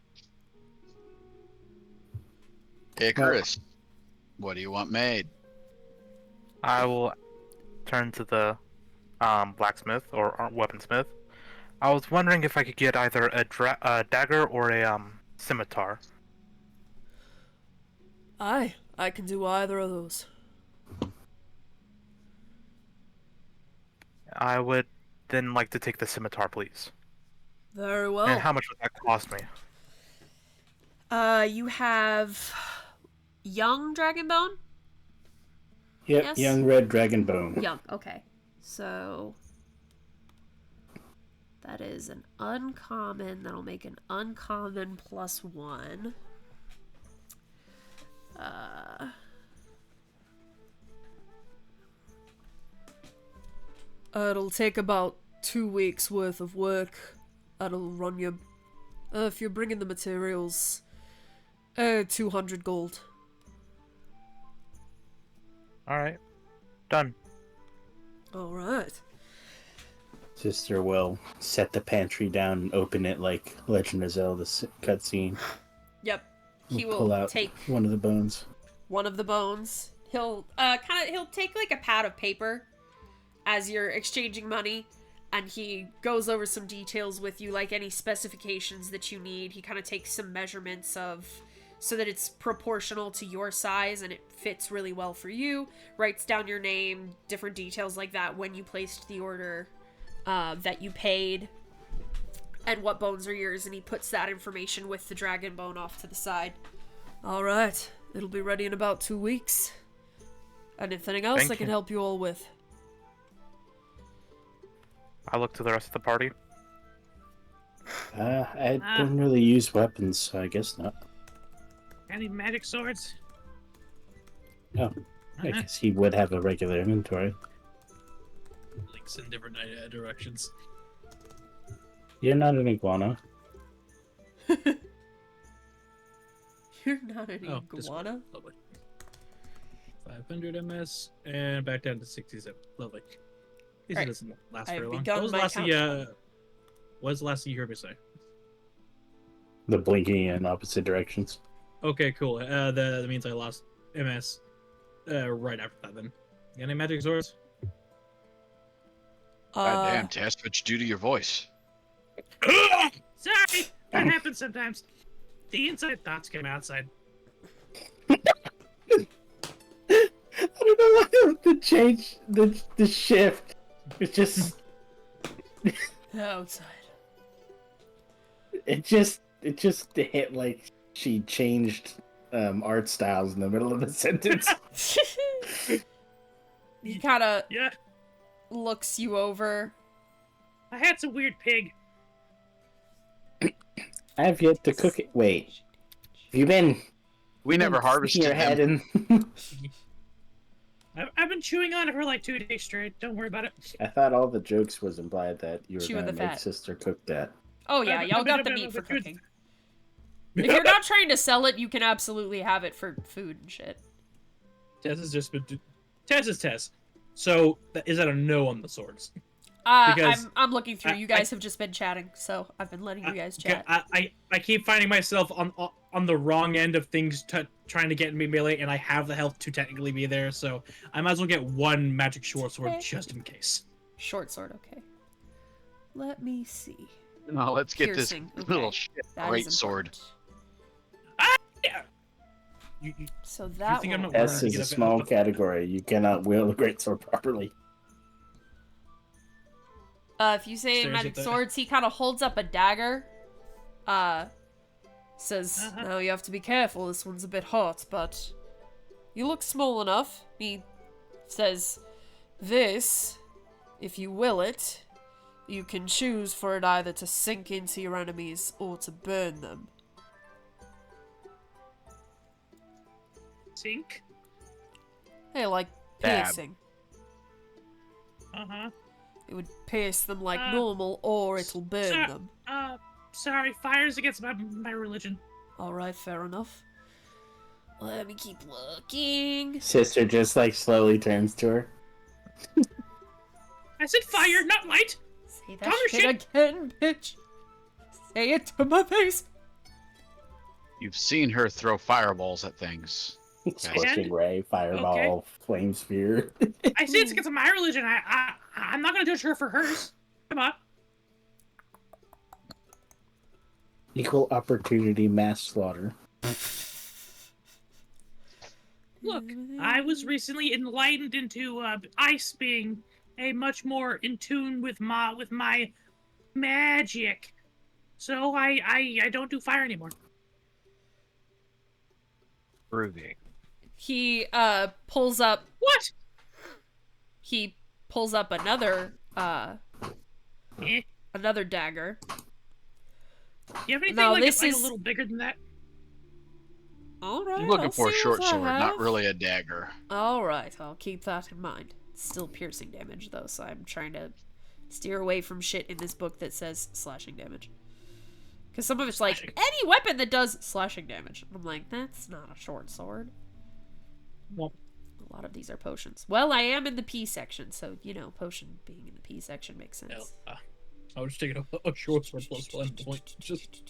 Icarus, what do you want made? I will turn to the blacksmith or weaponsmith. I was wondering if I could get either a dagger or a scimitar. Aye, I can do either of those. I would then like to take the scimitar, please. Very well. And how much would that cost me? You have young Dragonbone? Yep, Yes? young red dragonbone. Young, okay. So that is an uncommon. That'll make an uncommon +1. It'll take about 2 weeks worth of work. That'll run you, if you're bringing the materials, 200 gold. Alright. Done. Alright. Sister will set the pantry down and open it like Legend of Zelda cutscene. Yep. He Pull will out take one of the bones. one of the bones. He'll he'll take like a pad of paper as you're exchanging money, and he goes over some details with you, like any specifications that you need. He kind of takes some measurements of so that it's proportional to your size and it fits really well for you. Writes down your name, different details like that, when you placed the order, that you paid, and what bones are yours, and he puts that information with the dragon bone off to the side. Alright, it'll be ready in about 2 weeks. Anything else Thank I can you. help you all with? I look to the rest of the party. I don't really use weapons, so I guess not. Any magic swords? Oh, I guess he would have a regular inventory. Links in different directions. You're not an iguana. You're not an Oh, this one. iguana? Lovely. 500 MS and back down to 67. Lovely. This Alright. doesn't last I've very long. begun What was the my last thing what was the last thing you heard me say? The blinking in opposite directions. Okay, cool. That means I lost MS right after that then. Got any magic swords? God damn, Tess, what you do to your voice? Sorry! That happens sometimes. The inside thoughts come outside. I don't know why the change, the shift. It's just, outside. it just hit like she changed art styles in the middle of the sentence. He kind of Yeah, looks you over. I had some weird pig. I have yet to cook it. Wait, have you been? We never sticking harvested your head him. in? I've been chewing on it for like 2 days straight. Don't worry about it. I thought all the jokes was implied that you were Chewing gonna the make fat. sister cook that. Oh yeah, y'all got the meat for cooking. If you're not trying to sell it, you can absolutely have it for food and shit. Tess has just been. Tess is Tess. So is that a no on the swords? Because I'm looking through. You I- guys have just been chatting, so I've been letting you guys chat. I keep finding myself on the wrong end of things trying to get me melee, and I have the health to technically be there, so I might as well get one magic short sword Okay. just in case. Short sword, okay. Let me see. No, let's get Piercing, this okay. little shit That great is sword. important. Yeah. You, So that think I'm one. not S to is get a a- small category. You cannot wield a greatsword properly. If you say Stares magic at the- swords, he kind of holds up a dagger. Says, Uh-huh. "Now you have to be careful. This one's a bit hot, but you look small enough." He says, "This, if you will it, you can choose for it either to sink into your enemies or to burn them." Sink. Hey, like Dab. piercing. Uh-huh. It would pierce them like Uh, normal, or it'll burn sir- them. Sorry, fire's against my religion. Alright, fair enough. Let me keep looking. Sister just like slowly turns to her. I said fire, not light. Say Calm that your shit again, bitch. Say it to my face. You've seen her throw fireballs at things. Scorching ray, fireball, flame sphere. I say it's against my religion. I'm not gonna judge her for hers. Come on. Equal opportunity mass slaughter. Look, I was recently enlightened into ice being a much more in tune with my magic. So I don't do fire anymore. Proving. He pulls up What? another Eh? another dagger. You have anything Now, like, this like is- a little bigger than that? Alright, I'm looking I'll for a see short what I sword, not have. really a dagger. Alright, I'll keep that in mind. It's still piercing damage, though, so I'm trying to steer away from shit in this book that says slashing damage. Because some of it's like, any weapon that does slashing damage. I'm like, that's not a short sword. Well, A lot of these are potions. Well, I am in the P section, so, you know, potion being in the P section makes sense. I was just taking a short sword +1 point. Just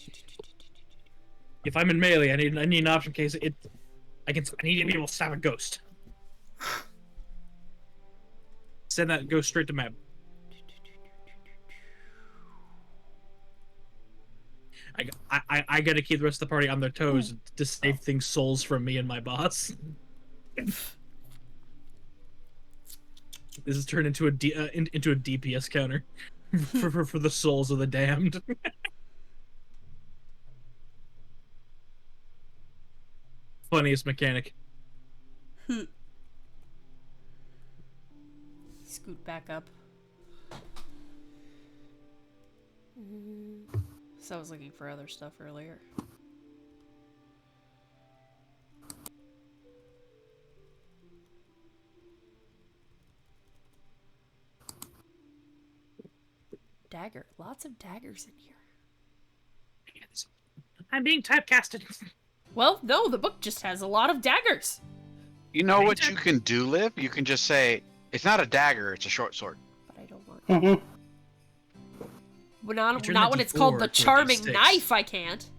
if I'm in melee, I need an option in case I need to be able to stab a ghost. Send that ghost straight to map. I gotta keep the rest of the party on their toes to save things souls from me and my boss. This is turned into into a DPS counter for the souls of the damned. Funniest mechanic. Scoot back up. So I was looking for other stuff earlier. Dagger. Lots of daggers in here. I'm being typecasted. Well, no, the book just has a lot of daggers. You know what you can do, Liv? You can just say, it's not a dagger, it's a short sword. But I don't want... Mm-hmm. Well, turn not the when it's called D4 the to a charming D6. knife, I can't.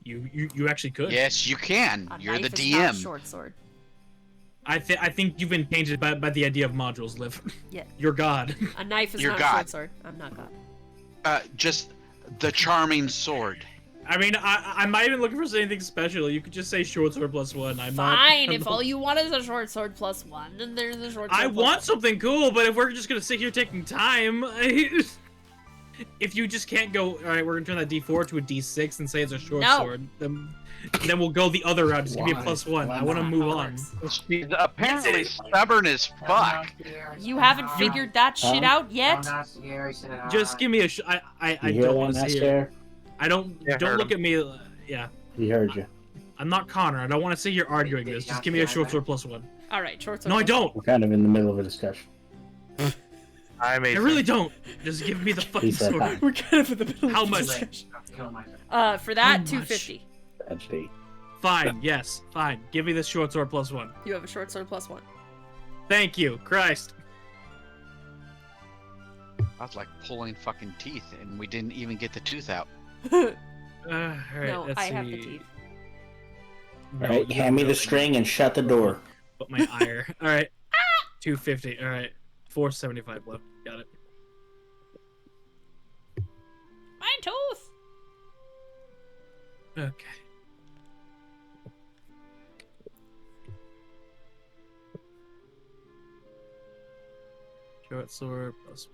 You actually could. Yes, you can. A You're the knife is not a DM. short sword. I think you've been tainted by the idea of modules, Liv. Yeah. You're God. A knife is You're not a God. short sword. I'm not God. Just the charming sword. I mean, I'm not even looking for anything special. You could just say short sword +1. Fine, if all you want is a short sword +1, then there's a short sword I want +1. something cool, but if we're just gonna sit here taking time, if you just can't go, all right, we're gonna turn that D4 to a D6 and say it's a short sword, then we'll go the other route. Just give me a +1. I want to move on. She's apparently stubborn as fuck. You haven't figured that shit out yet? Just give me a. I don't want to see it. I don't. Yeah, Don't heard look him. at me. Yeah. He heard you. I'm not Connor. I don't want to see you're arguing this. Just give me a short sword +1. Alright, short sword. No, I don't. We're kind of in the middle of a discussion. I I really don't. Just give me the fucking said sword. hi. We're kind of in the middle How of much? discussion. For How that, much? 250. Actually, Fine. Yes. Fine. Give me this short sword +1. You have a short sword +1. Thank you, Christ. I was like pulling fucking teeth, and we didn't even get the tooth out. All right. No, let's I see. have the teeth. No, all right, you hand me don't. the string and shut the door. Put my ire. All right. 250. All right. 475 left. Got it. My tooth! Okay. Short sword plus.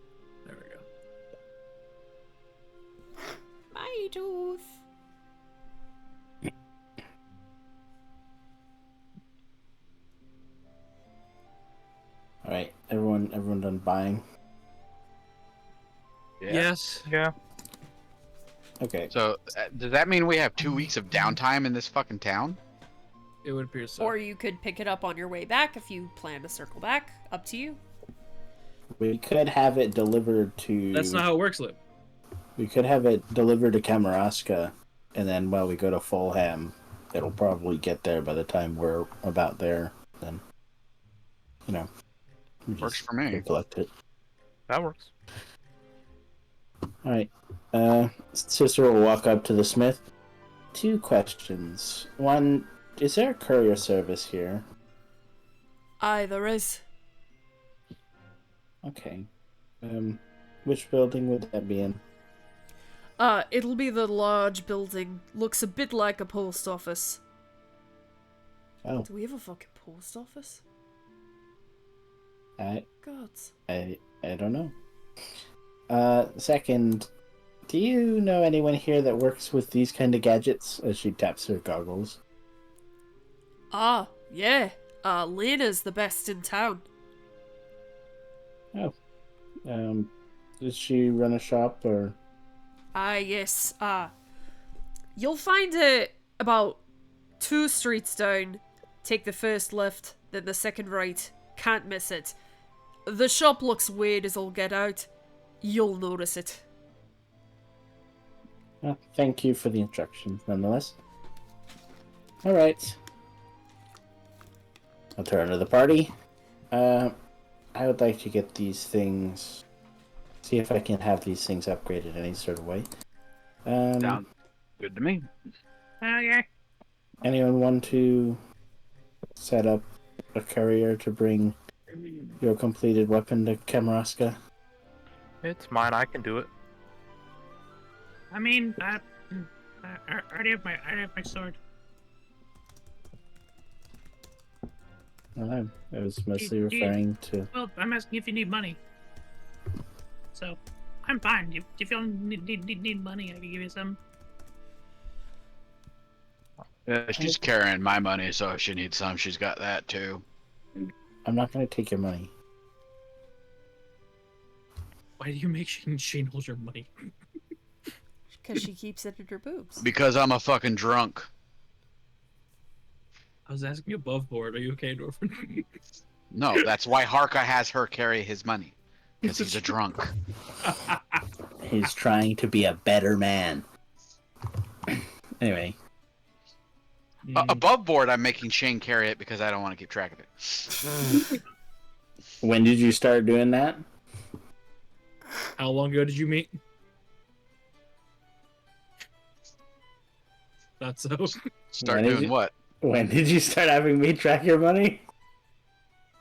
There we go. My tooth! All right, everyone done buying? Yeah. Yes. Yeah. Okay. So, does that mean we have 2 weeks of downtime in this fucking town? It would appear so. Or you could pick it up on your way back if you plan to circle back. Up to you. We could have it delivered to. That's not how it works, Lip. We could have it delivered to Kamaraska, and then while we go to Fulham, it'll probably get there by the time we're about there. Then, you know, we Works just for me. collect it. That works. All right. Sister will walk up to the smith. 2 questions. One, is there a courier service here? Aye, there is. Okay. Which building would that be in? It'll be the large building. Looks a bit like a post office. Oh, Do we have a fucking post office? I Gods. don't know. Second, do you know anyone here that works with these kind of gadgets? As she taps her goggles. Ah, yeah. Lena's the best in town. Does she run a shop or? Ah, yes. You'll find it about 2 streets down. Take the first left, then the second right. Can't miss it. The shop looks weird as all get out. You'll notice it. Well, thank you for the instructions, nonetheless. Alright. I'll turn to the party. I would like to get these things... See if I can have these things upgraded any sort of way. Sounds good to me. Okay. Anyone want to set up a courier to bring your completed weapon to Kamarowska? It's mine. I can do it. I mean, I already have my sword. I was mostly referring to... Well, I'm asking if you need money. So, I'm fine. If you don't need money, I can give you some. She's carrying my money, so if she needs some, she's got that too. I'm not going to take your money. Why do you make Shane hold your money? Because she keeps it in her boobs. Because I'm a fucking drunk. I was asking above board. Are you okay, Dorfin? No, that's why Harka has her carry his money. Because he's a drunk. He's trying to be a better man. Anyway. Above board, I'm making Shane carry it because I don't want to keep track of it. When did you start doing that? How long ago did you meet? Not so. Start doing what? When did you start having me track your money?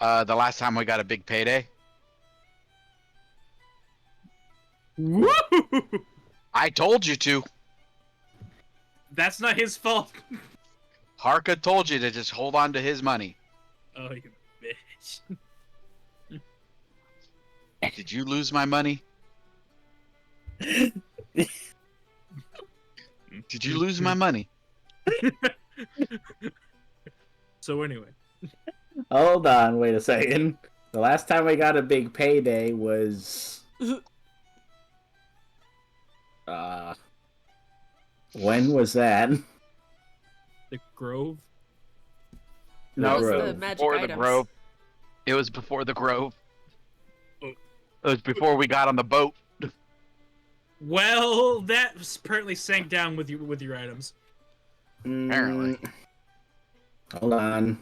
The last time we got a big payday. Woo! I told you to. That's not his fault. Harka told you to just hold on to his money. Oh, you bitch. Did you lose my money? Did you lose my money? So anyway. Hold on, wait a second. The last time I got a big payday was... when was that? The Grove? That was Grove. the magic Before items. the Grove. It was before the Grove. Oh. It was before we got on the boat. Well, that apparently sank down with your items. Apparently. Hold on.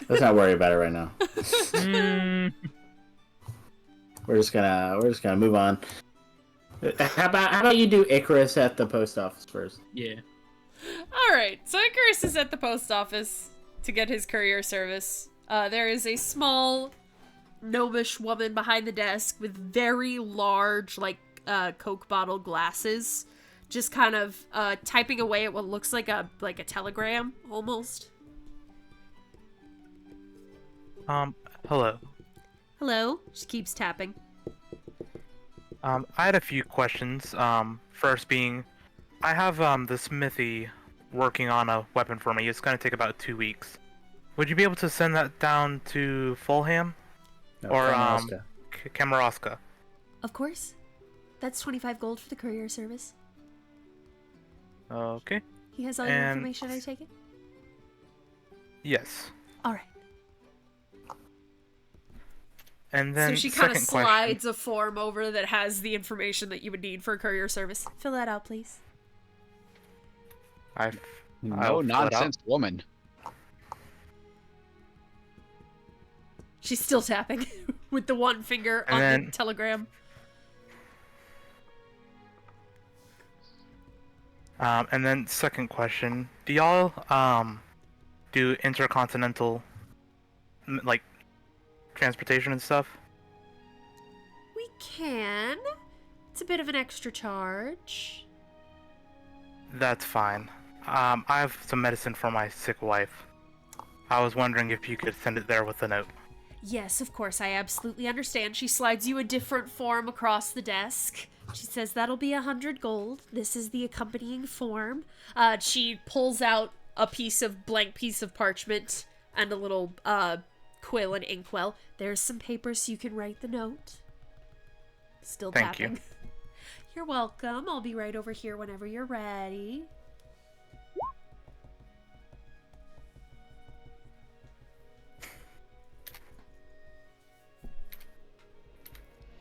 Let's not worry about it right now. We're just gonna move on. How about you do Icarus at the post office first? Yeah. Alright, so Icarus is at the post office to get his courier service. There is a small, gnomish woman behind the desk with very large, Coke bottle glasses, just kind of typing away at what looks like a telegram, almost. Hello. Hello? She keeps tapping. I had a few questions. First being, I have the smithy working on a weapon for me. It's gonna take about 2 weeks. Would you be able to send that down to Fulham? No, Or Kamarowska. Kamarowska? Of course. That's 25 gold for the courier service. Okay. He has all your And- information, I take it? Yes. Alright. And then So she kind of second question. slides a form over that has the information that you would need for a courier service. Fill that out, please. I'll No fill it out. nonsense woman. She's still tapping with the one finger on And the telegram. And then second question: do y'all do intercontinental transportation and stuff? We can. It's a bit of an extra charge. That's fine. I have some medicine for my sick wife. I was wondering if you could send it there with a note. Yes, of course, I absolutely understand. She slides you a different form across the desk. She says, that'll be 100 gold. This is the accompanying form. She pulls out a blank piece of parchment and a little quill and inkwell. There's some paper so you can write the note. Still Thank tapping. you. You're welcome. I'll be right over here whenever you're ready.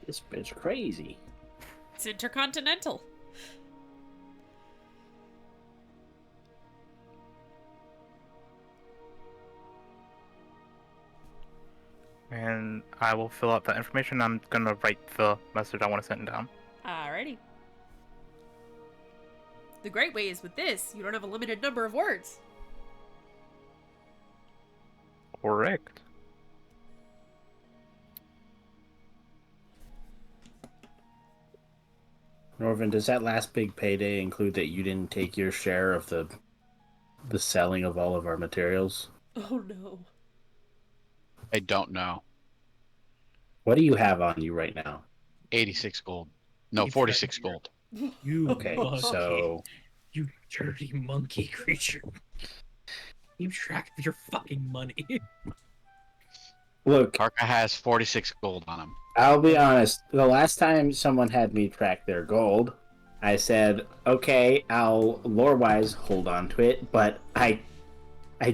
This bitch crazy. It's intercontinental. And I will fill out that information. I'm gonna write the message I want to send down. Alrighty. The great way is with this, you don't have a limited number of words. Correct. Norvin, does that last big payday include that you didn't take your share of the selling of all of our materials? Oh no. I don't know. What do you have on you right now? 86 gold. No, Keep 46 track of gold. You Okay, monkey. so You dirty monkey creature. Keep track of your fucking money. look, Karka has 46 gold on him. I'll be honest. The last time someone had me track their gold, I said, "Okay, I'll lore-wise hold on to it," but I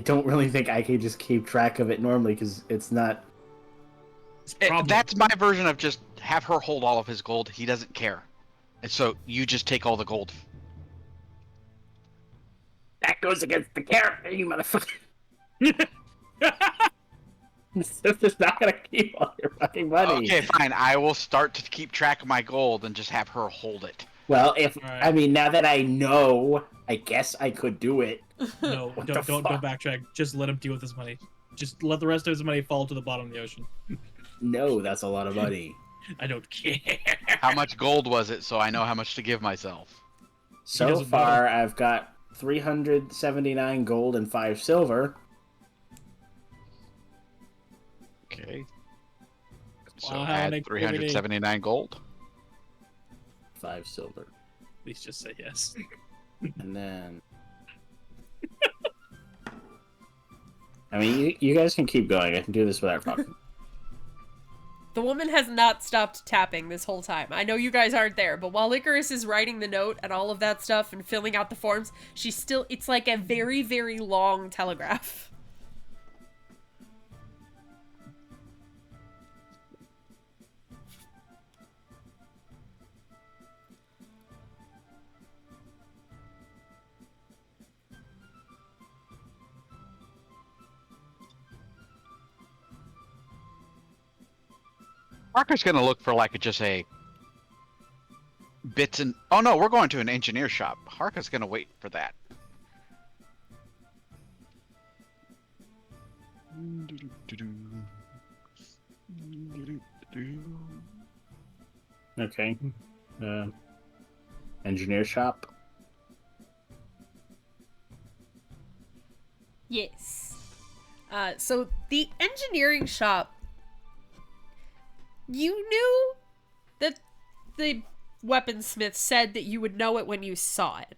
don't really think I can just keep track of it normally because it's not. That's my version of just have her hold all of his gold. He doesn't care. And so you just take all the gold. That goes against the character, you motherfucker. It's just not gonna keep all your fucking money. Okay, fine. I will start to keep track of my gold and just have her hold it. Well, Alright. I mean, now that I know, I guess I could do it. No, What don't the fuck? backtrack. Just let him deal with his money. Just let the rest of his money fall to the bottom of the ocean. No, that's a lot of money. I don't care. How much gold was it so I know how much to give myself? So doesn't far, I've got 379 gold and 5 silver. Okay. So Fine, add activity. 379 gold. 5 silver. Please just say yes. And then... I mean, you guys can keep going. I can do this without talking. The woman has not stopped tapping this whole time. I know you guys aren't there, but while Icarus is writing the note and all of that stuff and filling out the forms, it's like a very, very long telegraph. Parker's gonna look for like just a bits and oh no, we're going to an engineer shop. Harka's gonna wait for that. Okay. Engineer shop. Yes. So the engineering shop, you knew that the weaponsmith said that you would know it when you saw it.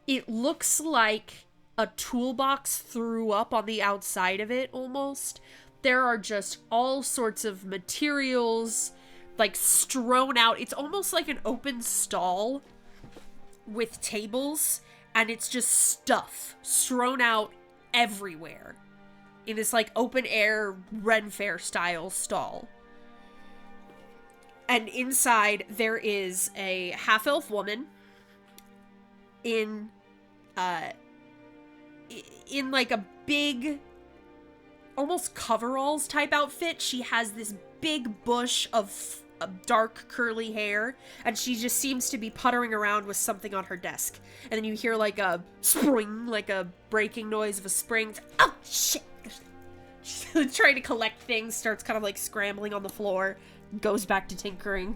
It looks like a toolbox threw up on the outside of it, almost. There are just all sorts of materials, like, strewn out. It's almost like an open stall with tables, and it's just stuff strewn out everywhere in this, like, open-air Ren Fair style stall. And inside, there is a half-elf woman in like a big, almost coveralls type outfit. She has this big bush of dark curly hair, and she just seems to be puttering around with something on her desk. And then you hear like a spring, like a breaking noise of a spring. Oh shit! She's trying to collect things, starts kind of like scrambling on the floor, goes back to tinkering,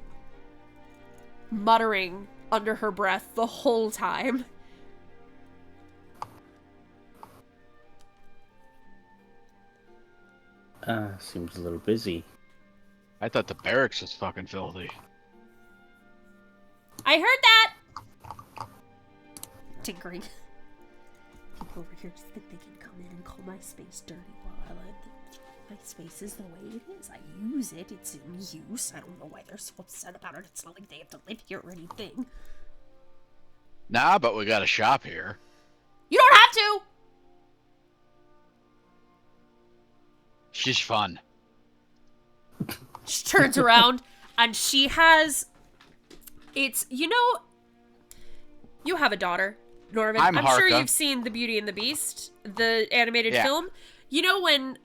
muttering under her breath the whole time. Seems a little busy. I thought the barracks was fucking filthy. I heard that! Tinkering. People over here just think they can come in and call my space dirty while I let them. My space is the way it is. I use it. It's in use. I don't know why they're so upset about it. It's not like they have to live here or anything. Nah, but we got a shop here. You don't have to! She's fun. She turns around and she has... It's, you know... You have a daughter, Norman. I'm sure Harka. you've seen The Beauty and the Beast, the animated Yeah. film. You know when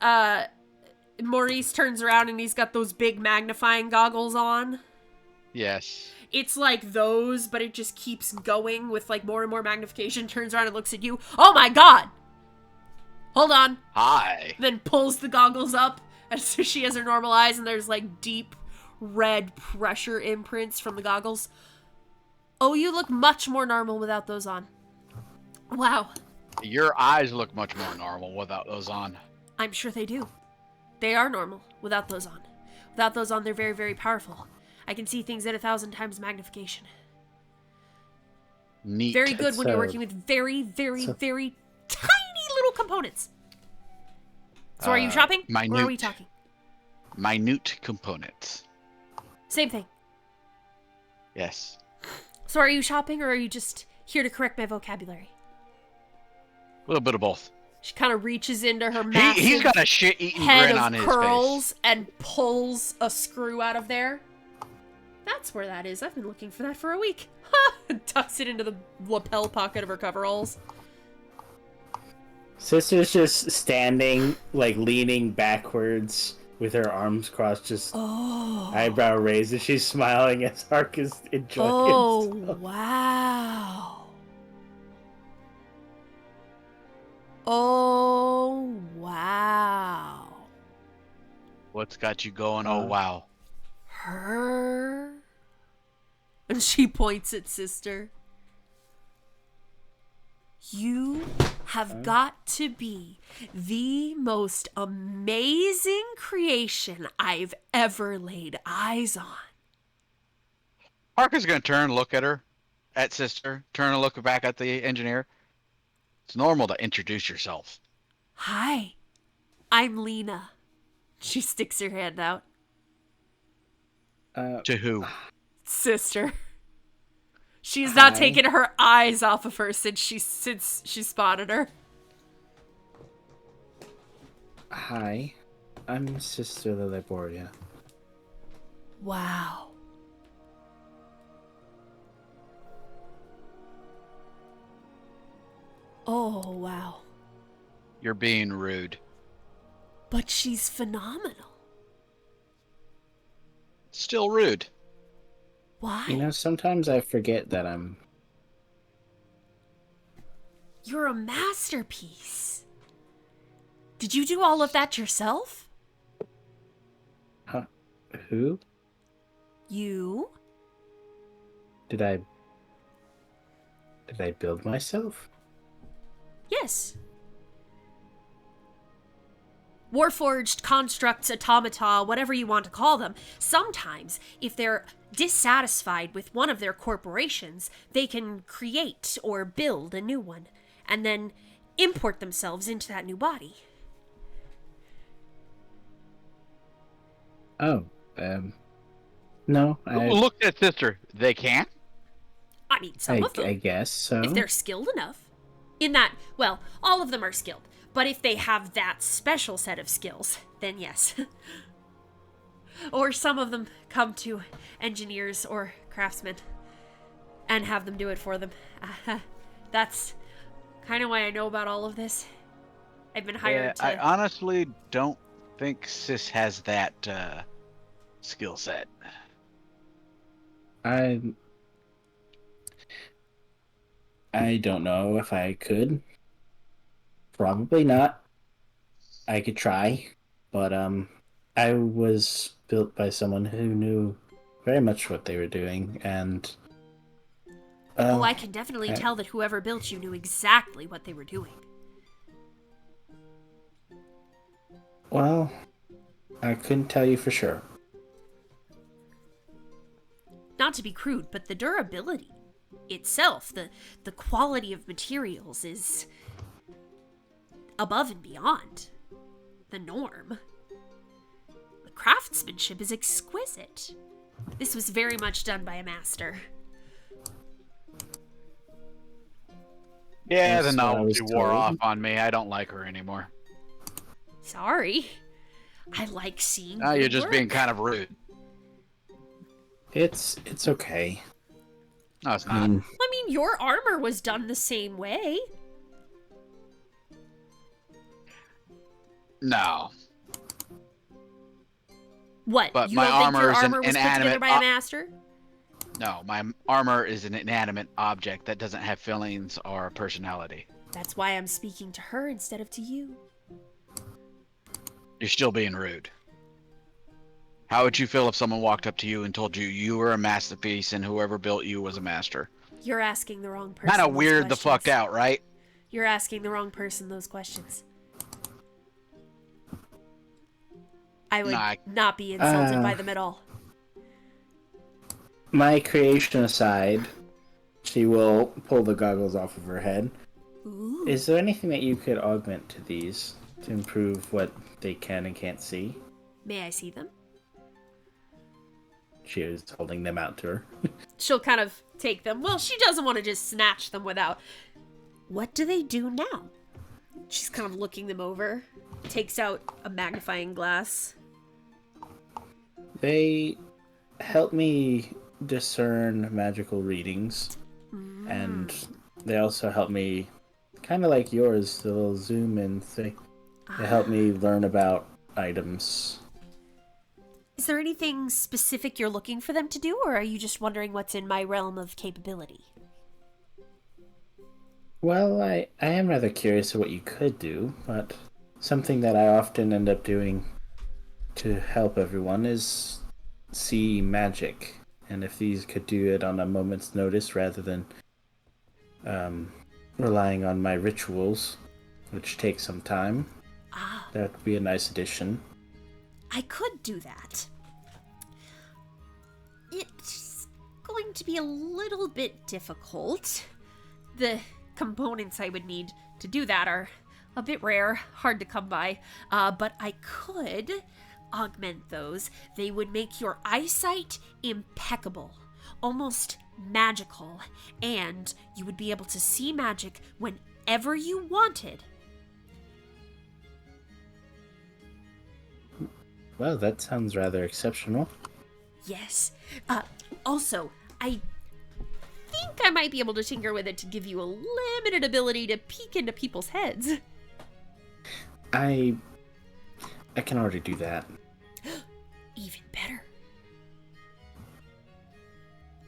Maurice turns around and he's got those big magnifying goggles on? Yes. It's like those, but it just keeps going with like more and more magnification. Turns around and looks at you. Oh my god! Hold on. Hi. Then pulls the goggles up, and so she has her normal eyes, and there's like deep red pressure imprints from the goggles. Oh, you look much more normal without those on. Wow. Your eyes look much more normal without those on. I'm sure they do. They are normal without those on. Without those on, they're very, very powerful. I can see things at 1,000 times magnification. Neat. Very good when you're So- working with very, very, so- very tiny little components. So are you shopping? Or are we minute. talking? Minute components. Same thing. Yes. So are you shopping or are you just here to correct my vocabulary? A little bit of both. She kind of reaches into her massive He's got a shit-eating head grin of on his curls face. and pulls a screw out of there. That's where that is. I've been looking for that for a week. Tucks it into the lapel pocket of her coveralls. Sister's just standing, like leaning backwards with her arms crossed, just Oh. eyebrow raised, and she's smiling as Hark is enjoying Oh, himself. wow. Oh, wow. What's got you going? Oh, wow. Her. And she points at sister. You have got to be the most amazing creation I've ever laid eyes on. Parker's gonna turn and look at her, at sister, turn and look back at the engineer. It's normal to introduce yourself. Hi, I'm Lena. She sticks her hand out. To who? Sister. She's not Hi. taken her eyes off of her since she spotted her. Hi, I'm Sister Liliboria. Wow. Oh, wow. You're being rude. But she's phenomenal. Still rude. Why? You know, sometimes I forget that I'm... You're a masterpiece. Did you do all of that yourself? Huh? Who? You? Did I build myself? Yes. Warforged constructs, automata, whatever you want to call them, sometimes, if they're dissatisfied with one of their corporations, they can create or build a new one, and then import themselves into that new body. Oh, no, Look at sister. They can? I mean, some of them. I guess so. If they're skilled enough. In that, well, all of them are skilled. But if they have that special set of skills, then yes. Or some of them come to engineers or craftsmen and have them do it for them. That's kind of why I know about all of this. I've been hired I to... honestly don't think Sis has that skill set. I don't know if I could. Probably not. I could try, but I was built by someone who knew very much what they were doing, and Oh, I can definitely tell that whoever built you knew exactly what they were doing. Well, I couldn't tell you for sure. Not to be crude, but the durability itself, the quality of materials is above and beyond the norm. The craftsmanship is exquisite. This was very much done by a master. Yeah, That's the what I novelty was wore told. off on me. I don't like her anymore. Sorry. I like seeing Now you're good just work. being kind of rude. It's okay. No, it's I not. mean, I mean, your armor was done the same way. No. What? But You my don't think your armor is an armor was put together inanimate by a master? No, my armor is an inanimate object that doesn't have feelings or personality. That's why I'm speaking to her instead of to you. You're still being rude. How would you feel if someone walked up to you and told you you were a masterpiece and whoever built you was a master? You're asking the wrong person. Kind of those weird the fucked questions. out, right? You're asking the wrong person those questions. I would Nah. not be insulted by them at all. my creation aside, she will pull the goggles off of her head. Ooh. Is there anything that you could augment to these to improve what they can and can't see? May I see them? She is holding them out to her. She'll kind of take them. Well, she doesn't want to just snatch them without. What do they do now? She's kind of looking them over. Takes out a magnifying glass. They help me discern magical readings, and they also help me, kind of like yours, the little zoom in thing. They help me learn about items. Is there anything specific you're looking for them to do, or are you just wondering what's in my realm of capability? Well, I am rather curious of what you could do, but something that I often end up doing to help everyone is see magic. And if these could do it on a moment's notice rather than relying on my rituals, which take some time, that would be a nice addition. I could do that. It's going to be a little bit difficult. The components I would need to do that are a bit rare, hard to come by, but I could augment those. They would make your eyesight impeccable, almost magical, and you would be able to see magic whenever you wanted. Well, that sounds rather exceptional. Yes. Also, I think I might be able to tinker with it to give you a limited ability to peek into people's heads. I can already do that. Even better.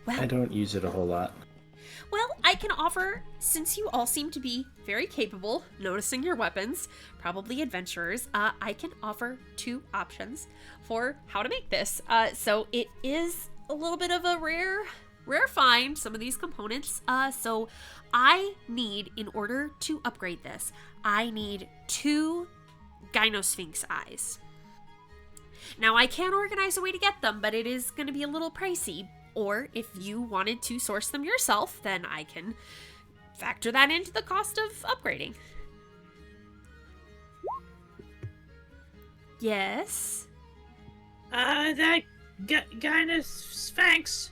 Well, I don't use it a whole lot. Well, I can offer, since you all seem to be very capable, noticing your weapons, probably adventurers, I can offer 2 options for how to make this. So it is a little bit of a rare find, some of these components. So I need, in order to upgrade this, I need 2 Gynosphinx eyes. Now, I can organize a way to get them, but it is going to be a little pricey. Or if you wanted to source them yourself, then I can factor that into the cost of upgrading. Yes? That Gynosphinx,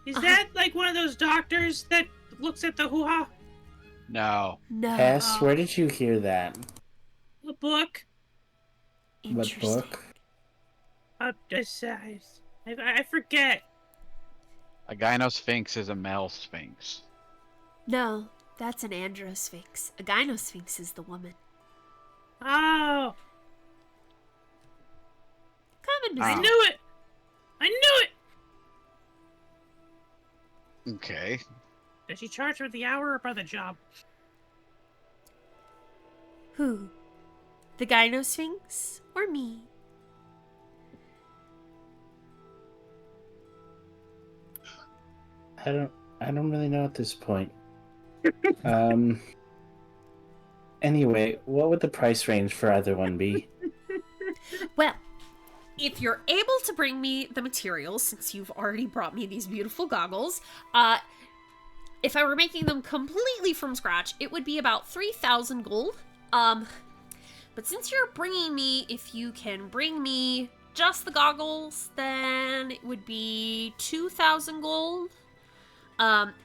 is that like one of those doctors that looks at the hoo-ha? No. No. Tess, where did you hear that? The book? What Interesting. book? I forget. A Gynosphinx is a male sphinx. No, that's an Androsphinx. A Gynosphinx is the woman. Oh, Common Ah. I design. knew it! I knew it! Okay. Does she charge for the hour or by the job? Who? The Gynosphinx or me? I I don't really know at this point. Anyway, what would the price range for either one be? Well, if you're able to bring me the materials, since you've already brought me these beautiful goggles, if I were making them completely from scratch, it would be about 3,000 gold. But since you're bringing me, if you can bring me just the goggles, then it would be 2,000 gold.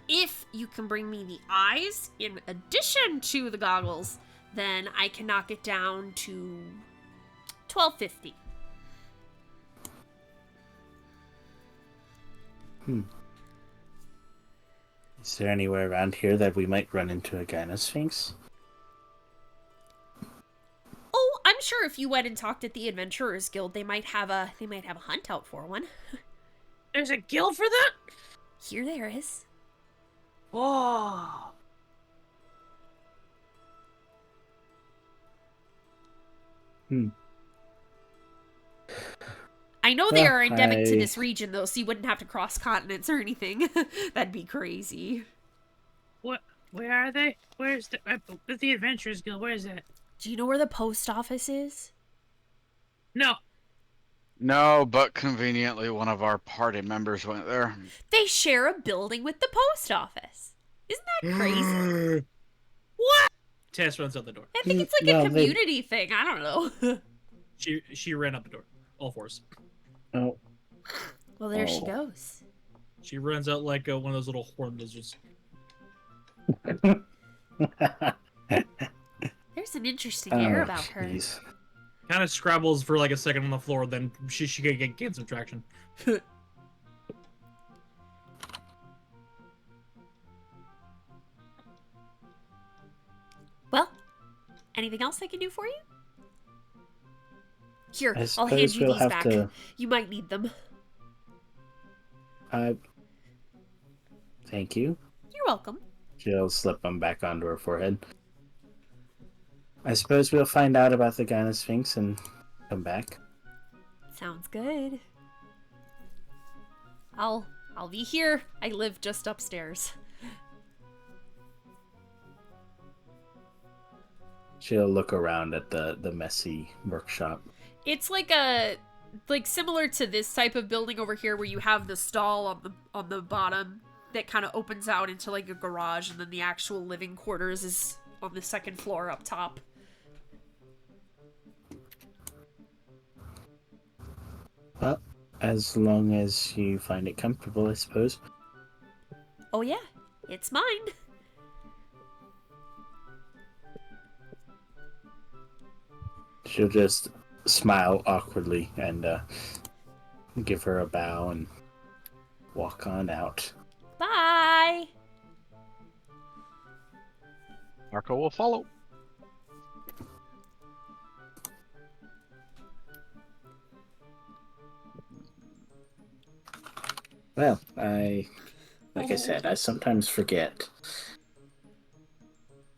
If you can bring me the eyes in addition to the goggles, then I can knock it down to 1,250. Is there anywhere around here that we might run into a Gynosphinx? Oh, I'm sure if you went and talked at the Adventurers Guild, they might have a hunt out for one. There's a guild for that? Here there is. Oh. I know they Well, are endemic to this region, though, so you wouldn't have to cross continents or anything. That'd be crazy. What? Where are they? Where's the Adventurers Guild? Where is that? Do you know where the post office is? No. No, but conveniently one of our party members went there. They share a building with the post office. Isn't that crazy? What? Tess runs out the door. I think it's like a community thing. I don't know. She ran out the door. All fours. Oh. Well, there she goes. She runs out like one of those little horn lizards. There's an interesting air about her. Geez. Kind of scrabbles for like a second on the floor, then she gains some traction. Well, anything else I can do for you? Here, I I'll hand suppose you we'll these have back. to- You might need them. Thank you. You're welcome. She'll slip them back onto her forehead. I suppose we'll find out about the Gynosphinx and come back. Sounds good. I'll be here. I live just upstairs. She'll look around at the messy workshop. It's like similar to this type of building over here where you have the stall on the bottom that kind of opens out into like a garage, and then the actual living quarters is on the second floor up top. Well, as long as you find it comfortable, I suppose. Oh yeah, it's mine. She'll just smile awkwardly and give her a bow and walk on out. Bye. Marco will follow. Well, like I said, I sometimes forget.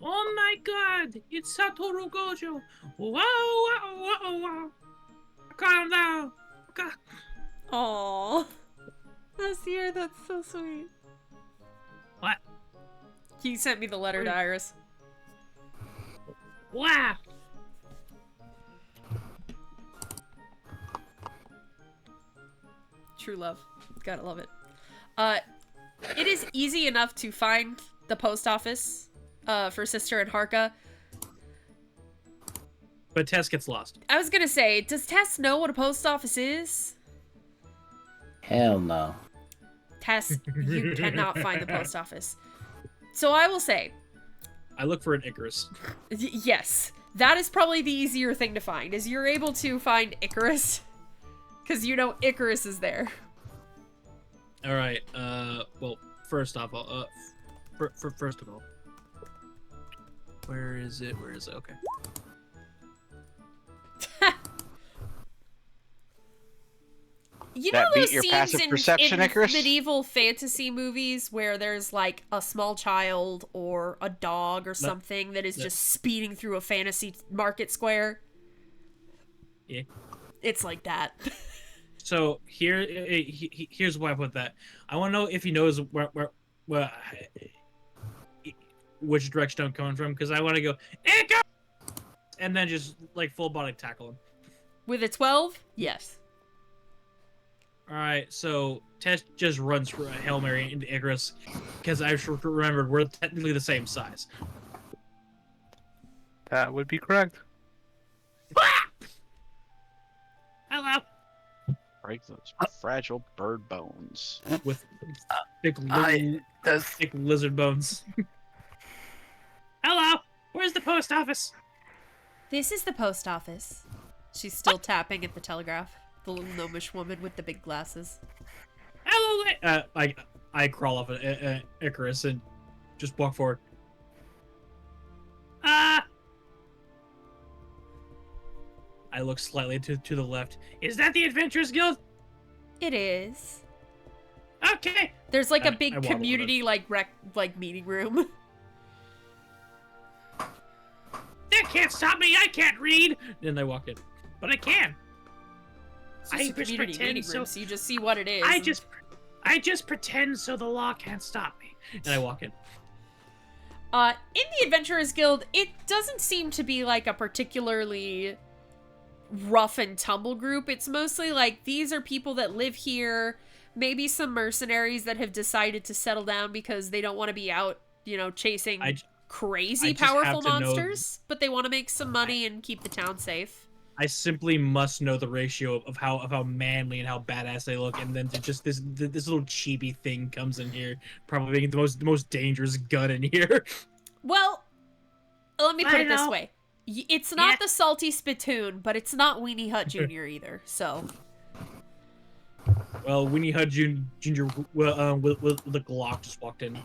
Oh my god! It's Satoru Gojo! Wow! Calm down! Aww. Nasir, that's so sweet. What? He sent me the letter to Iris. Wow! True love. Gotta love it. It is easy enough to find the post office for Sister and Harka. But Tess gets lost. I was gonna say, does Tess know what a post office is? Hell no. Tess, you cannot find the post office. So I will say, I look for an Icarus. yes, that is probably the easier thing to find, is you're able to find Icarus. Because you know Icarus is there. Alright, well, first off, first of all, where is it? Okay. You know That beat those your scenes passive in perception, Icarus? medieval fantasy movies where there's like a small child or a dog or something that is just speeding through a fantasy market square? Yeah. It's like that. So here's why I put that. I want to know if he knows where well, which direction I'm coming from, because I want to go, Icarus! And then just, like, full body tackle him. With a 12? Yes. Alright, so Tess just runs for a Hail Mary into Icarus, because I remembered we're technically the same size. That would be correct. Hello. Break those fragile bird bones. With thick, thick lizard bones. Hello. Where's the post office? This is the post office. She's still tapping at the telegraph. The little gnomish woman with the big glasses. Hello. I crawl off of Icarus and just walk forward. I look slightly to the left. Is that the Adventurers Guild? It is. Okay. There's like a I big waddle with community like meeting room. That can't stop me. I can't read, Then I walk in. but I can. It's just a just community pretend meeting room, so- so you just see what it is. I and- just pretend so the law can't stop me. And I walk in. In the Adventurers Guild, it doesn't seem to be like a particularly rough and tumble group. It's mostly like these are people that live here, maybe some mercenaries that have decided to settle down because they don't want to be out, chasing crazy I just have powerful to know- monsters, but they want to make some money and keep the town safe. I simply must know the ratio of how manly and how badass they look, and then just this little chibi thing comes in here, probably making the most dangerous gun in here. Well, let me put I it this know. way. It's not Yeah. the salty spittoon, but it's not Weenie Hut Jr. either, so... Well, Winnie Hud Jr. With the Glock just walked in.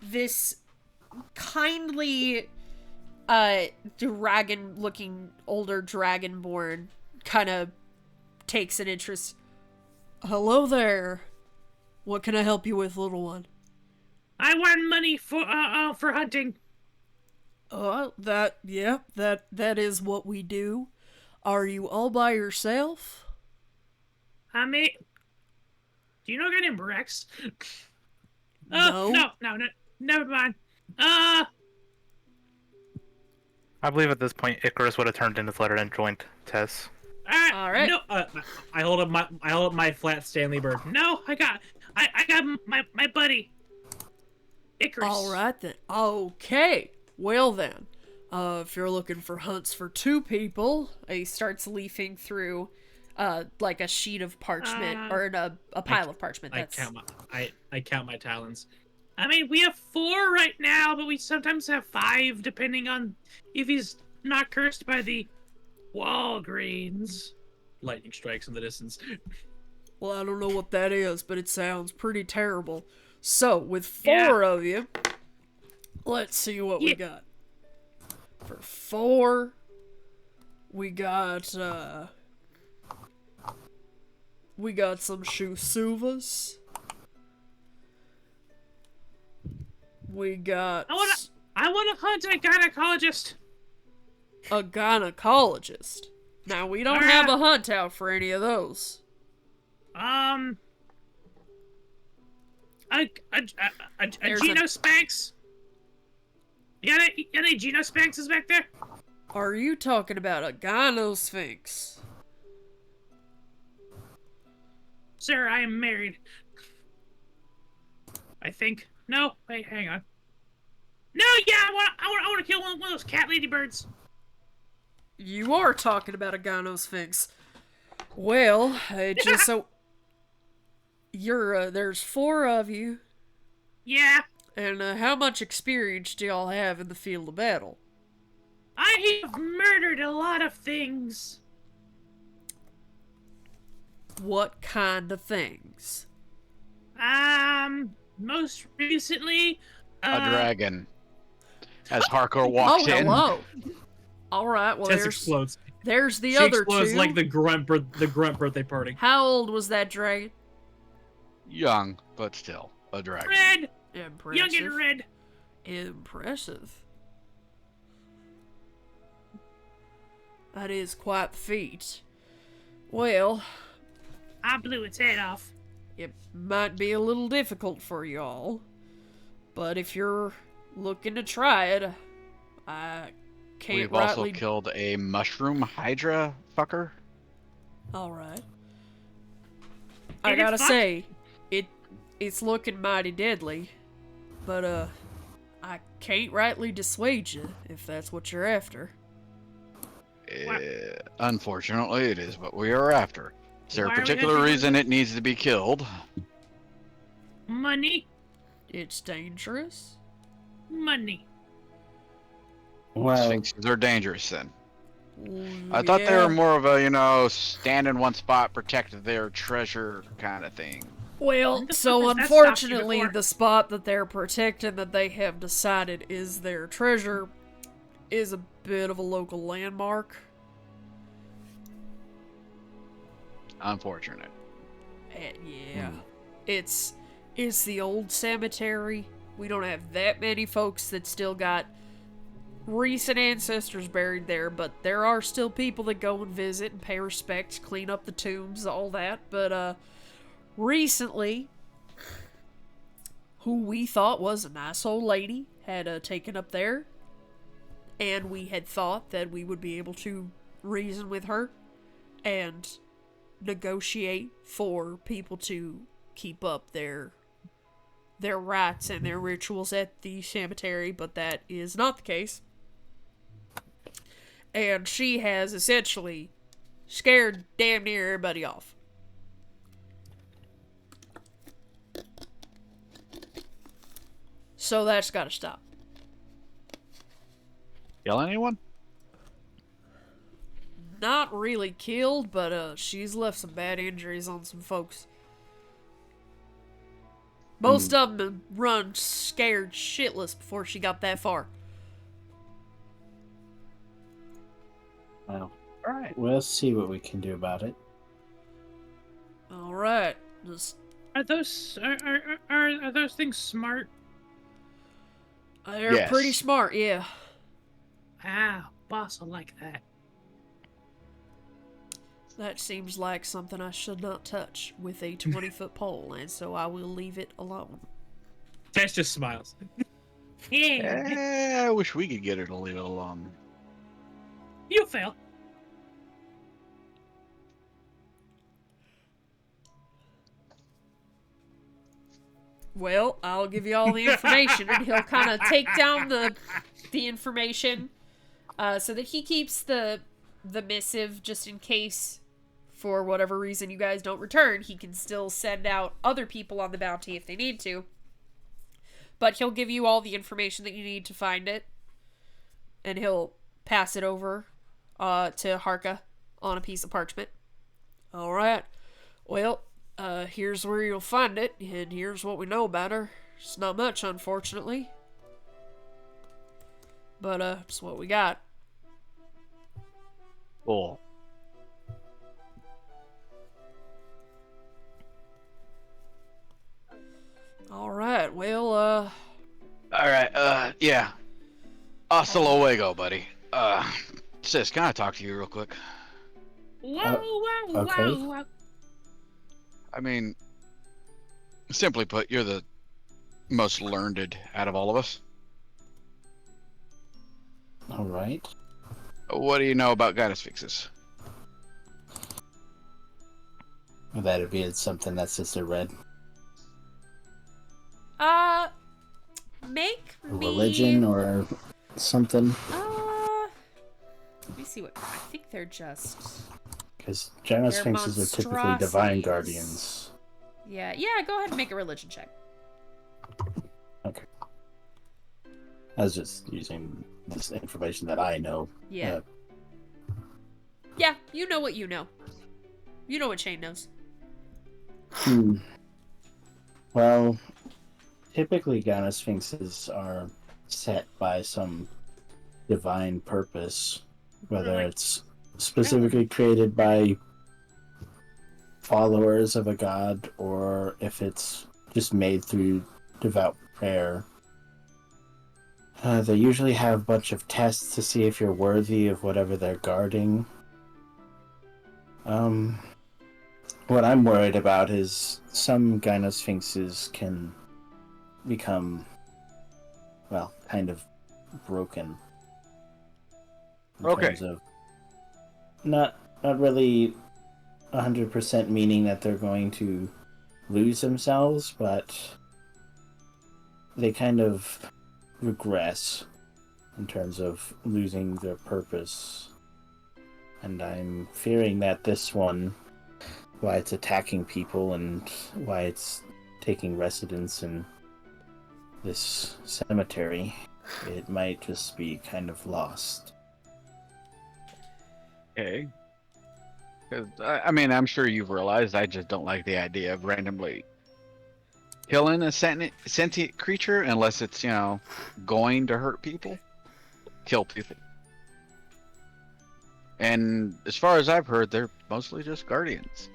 This kindly, dragon-looking, older dragonborn kind of takes an interest. Hello there. What can I help you with, little one? I want money for hunting. That is what we do. Are you all by yourself? I mean, do you know a guy named Rex? No. No, never mind. I believe at this point Icarus would have turned in his letter and joined Tess. All right. No, I hold up my flat Stanley bird. No, I got my buddy. Icarus. All right then. Okay. Well then, if you're looking for hunts for 2 people, he starts leafing through, like a sheet of parchment or a pile of parchment. I count my talons. I mean, we have 4 right now, but we sometimes have 5, depending on if he's not cursed by the Walgreens. Lightning strikes in the distance. Well, I don't know what that is, but it sounds pretty terrible. So, with 4 of you, let's see what we got. For 4, we got some Shusuvas. We got I want to hunt a gynecologist. a gynecologist. Now, we don't have a hunt out for any of those. A There's Genospanx. You got any Genospanxes back there? Are you talking about a gynosphinx? Sir, I am married. I think. No, wait, hang on. No, yeah, I want to kill one of those cat ladybirds. You are talking about a gynosphinx. Well, just so you're there's 4 of you, Yeah, and how much experience do y'all have in the field of battle? I have murdered a lot of things. What kind of things? Most recently, A dragon. As Harker walks in. Hello. All right, well Tess explodes. there's the She other explodes 2. like the grunt birthday party. How old was that dragon? Young, but still a dragon. red, Impressive. young and red. Impressive. That is quite the feat. Well, I blew its head off. it might be a little difficult for y'all. But if you're looking to try it, I can't We've also rightly... killed a mushroom hydra fucker. Alright. I It is gotta fun. say, it's looking mighty deadly. But, I can't rightly dissuade you, if that's what you're after. Unfortunately, it is what we are after. Is there a Why are we particular gonna do reason this? it needs to be killed? Money, It's dangerous. money. Well, Sphinxes are dangerous then. I thought they Yeah. were more of a, stand in one spot, protect their treasure kind of thing. Well, When the so fuck has that stopped you unfortunately, before? the spot that they're protecting that they have decided is their treasure is a bit of a local landmark. Unfortunate. And yeah, it's the old cemetery. We don't have that many folks that still got recent ancestors buried there, but there are still people that go and visit and pay respect, clean up the tombs, all that. But recently, who we thought was a nice old lady had taken up there, and we had thought that we would be able to reason with her and negotiate for people to keep up their rites and their rituals at the cemetery, but that is not the case. And she has essentially scared damn near everybody off. So that's gotta stop. Kill anyone? Not really killed, but she's left some bad injuries on some folks. Most of them run scared shitless before she got that far. well, Alright. we'll see what we can do about it. Alright. Just Are those are those things smart? they're Yes. pretty smart, yeah. Ah, boss, I like that. That seems like something I should not touch with a 20-foot pole, and so I will leave it alone. Tess just smiles. Yeah, I wish we could get her to leave it alone. you fail. Well, I'll give you all the information, and he'll kind of take down the information, so that he keeps the missive just in case, for whatever reason, you guys don't return. He can still send out other people on the bounty if they need to. But he'll give you all the information that you need to find it, and he'll pass it over to Harka on a piece of parchment. All right. Well, here's where you'll find it, and here's what we know about her. It's not much, unfortunately. But, it's what we got. Cool. Alright, well, Alright, yeah. Hasta luego, buddy. Sis, can I talk to you real quick? Whoa, okay. whoa. I mean, simply put, you're the most learned out of all of us. All right. What do you know about goddess fixes? Well, that'd be something that Sister read. make A me... religion or something. Let me see what... I think they're just... Because They're Gynosphinxes are typically divine monstrosities. guardians. Yeah, go ahead and make a religion check. Okay. I was just using this information that I know. Yeah. Yeah, you know what you know. You know what Shane knows. Well, typically Gynosphinxes are set by some divine purpose, whether Like- it's specifically created by followers of a god or if it's just made through devout prayer. They usually have a bunch of tests to see if you're worthy of whatever they're guarding. What I'm worried about is some gynosphinxes can become, well, kind of broken. In terms of not really 100% meaning that they're going to lose themselves, but they kind of regress in terms of losing their purpose. And I'm fearing that this one, why it's attacking people and why it's taking residence in this cemetery, it might just be kind of lost. Okay. 'Cause, I mean, I'm sure you've realized I just don't like the idea of randomly killing a sentient creature unless it's, going to hurt people. Kill people. And as far as I've heard, they're mostly just guardians.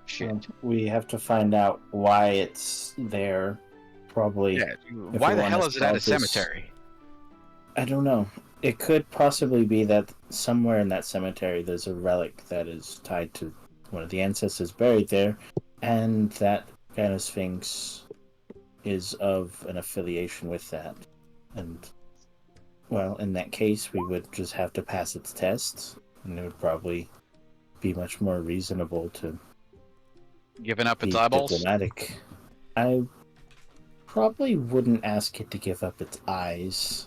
Shit. We have to find out why it's there. Probably. Yeah. Why the hell is it at a cemetery? I don't know. It could possibly be that somewhere in that cemetery there's a relic that is tied to one of the ancestors buried there, and that Gynosphinx is of an affiliation with that. And, well, in that case, we would just have to pass its tests, and it would probably be much more reasonable to Giving up its be eyeballs? diplomatic. I probably wouldn't ask it to give up its eyes.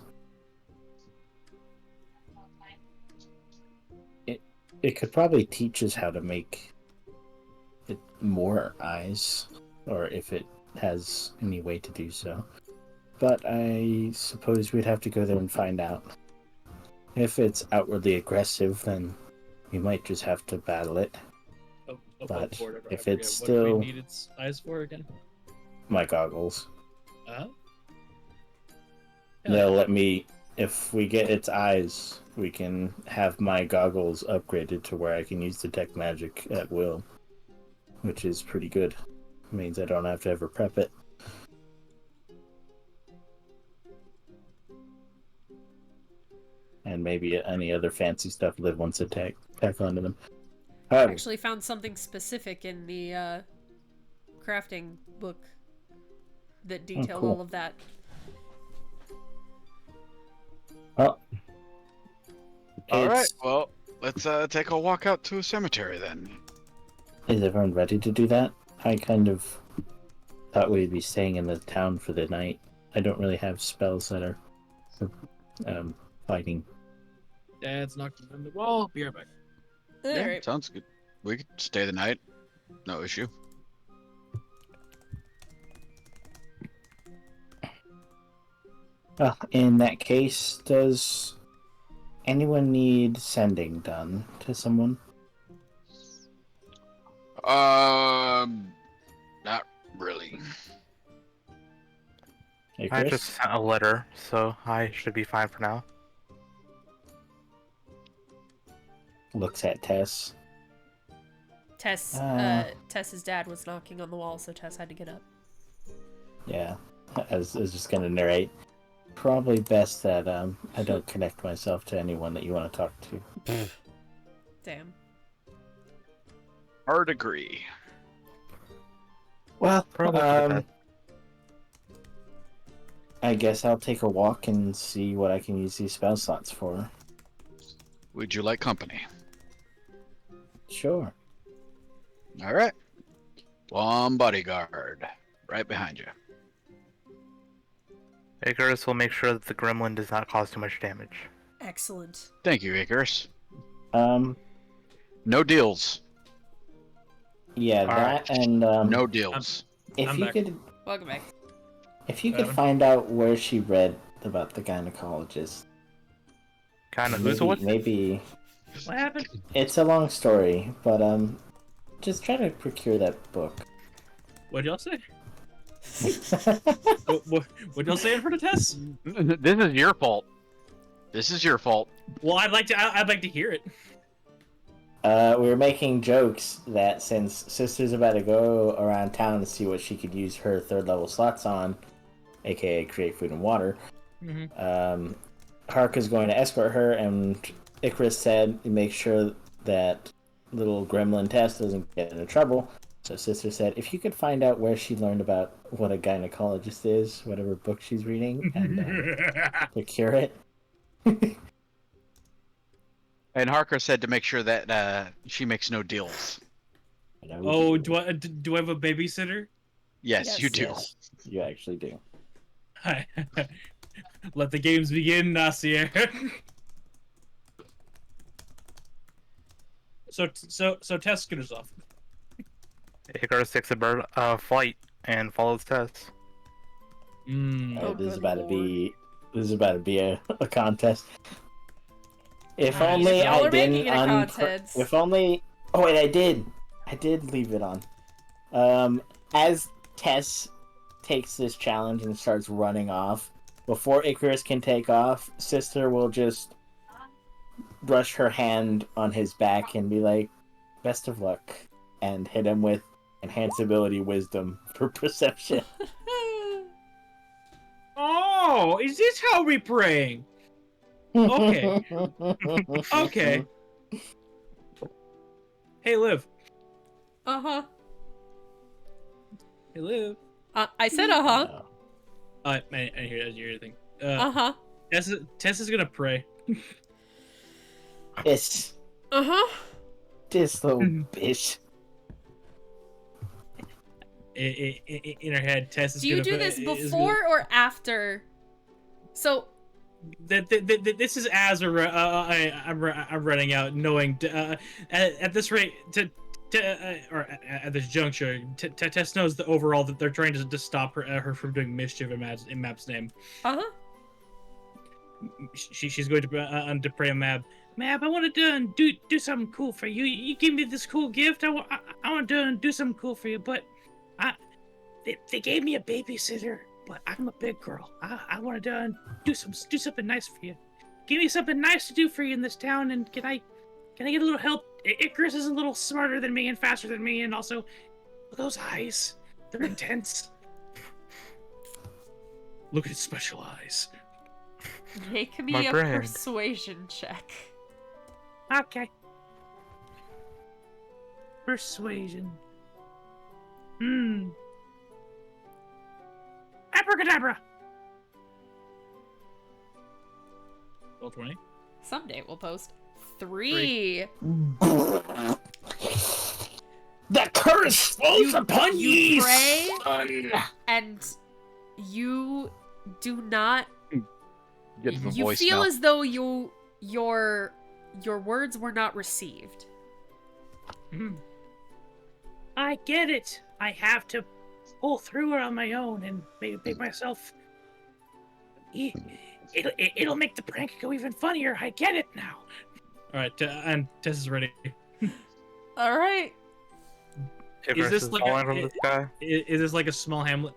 It could probably teach us how to make it more eyes, or if it has any way to do so. But I suppose we'd have to go there and find out. If it's outwardly aggressive, then we might just have to battle it. But if it's still... What do we need its eyes for again? My goggles. Uh-huh. They'll let me... If we get its eyes, we can have my goggles upgraded to where I can use detect magic at will. Which is pretty good. Means I don't have to ever prep it. And maybe any other fancy stuff Liv wants to tack onto them. I actually found something specific in the crafting book that detailed all of that. Oh. Alright, well, let's take a walk out to a cemetery then. Is everyone ready to do that? I kind of thought we'd be staying in the town for the night. I don't really have spells that are fighting. Dad's knocking on the wall. Be right back. Yeah, Alright. sounds good. We could stay the night. No issue. Well, in that case, does anyone need sending done to someone? Not really. Hey, I Chris? just sent a letter, so I should be fine for now. Looks at Tess. Tess's dad was knocking on the wall, so Tess had to get up. Yeah, I was just gonna narrate. Probably best that I don't connect myself to anyone that you want to talk to. Damn. Hard agree. Well, Probably for the best. I guess I'll take a walk and see what I can use these spell slots for. Would you like company? Sure. Alright. One bodyguard. Right behind you. Icarus will make sure that the gremlin does not cause too much damage. Excellent. Thank you, Icarus. No deals. Yeah, Alright. that and No deals. if I'm you back. could, Welcome back. if you could Adam? find out where she read about the gynecologist. Kind of who's a what? Maybe What happened? it's a long story, but just try to procure that book. What'd y'all say? What'd y'all say in front of Tess? This is your fault. This is your fault. Well, I'd like to hear it. We were making jokes that since Sister's about to go around town to see what she could use her 3rd level slots on, aka create food and water, Hark is going to escort her, and Icarus said make sure that little gremlin Tess doesn't get into trouble. So sister said, if you could find out where she learned about what a gynecologist is, whatever book she's reading, and procure it. And Harker said to make sure that she makes no deals. Oh, do I have a babysitter? Yes, you do. Yes, you actually do. Let the games begin, Nasir. So Tess scooters off. Icarus takes a bird flight and follows Tess. Oh, This is good about lord. to be a contest. If Alright. only If y'all I are didn't making it a contest. If only. Oh wait, I did leave it on. As Tess takes this challenge and starts running off, before Icarus can take off, Sister will just brush her hand on his back and be like, "Best of luck," and hit him with enhanced ability wisdom for perception. Oh, is this how we praying? Okay. Okay. Hey, Liv. Uh-huh. Hey, Liv. I said uh-huh. No. I hear your thing. Uh-huh. Tess is gonna pray. This Uh-huh. little bitch. In her head, Tess is Do you gonna do this before or after? So, This is as I'm running out, knowing at this rate, or at this juncture, Tess knows the overall that they're trying to stop her from doing mischief in Mab's name. uh-huh. She's going to pray on Mab. Mab, I want to do something cool for you. You give me this cool gift. I want to do something cool for you, but they gave me a babysitter. But I'm a big girl. I want to do something nice for you. Give me something nice to do for you in this town, and can I get a little help? Icarus is a little smarter than me and faster than me, and also those eyes, they're intense. Look at his special eyes. Make me My a brain. persuasion check. Okay. Persuasion. Abracadabra! Roll 20. Someday we'll post 3. The curse falls upon you ye, pray son. And you do not. Get the You voice feel now. as though your words were not received. I get it. I have to pull through it on my own and make myself. It'll make the prank go even funnier. I get it now. All right, and Tess is ready. All right. Icarus this is like falling from the sky. Is this like a small hamlet?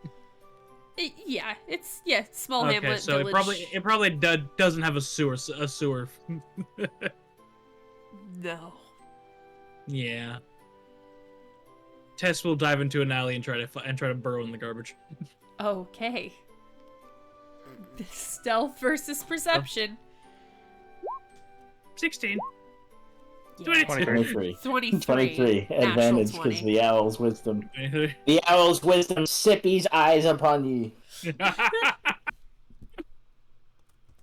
It's small Okay, hamlet so village. it probably doesn't have a sewer. No. Yeah. Tess will dive into an alley and try to burrow in the garbage. Okay. Stealth versus perception. 16. Yeah. 23. 23. 23. Natural Advantage 20. because the owl's wisdom. The owl's wisdom sippy's eyes upon ye.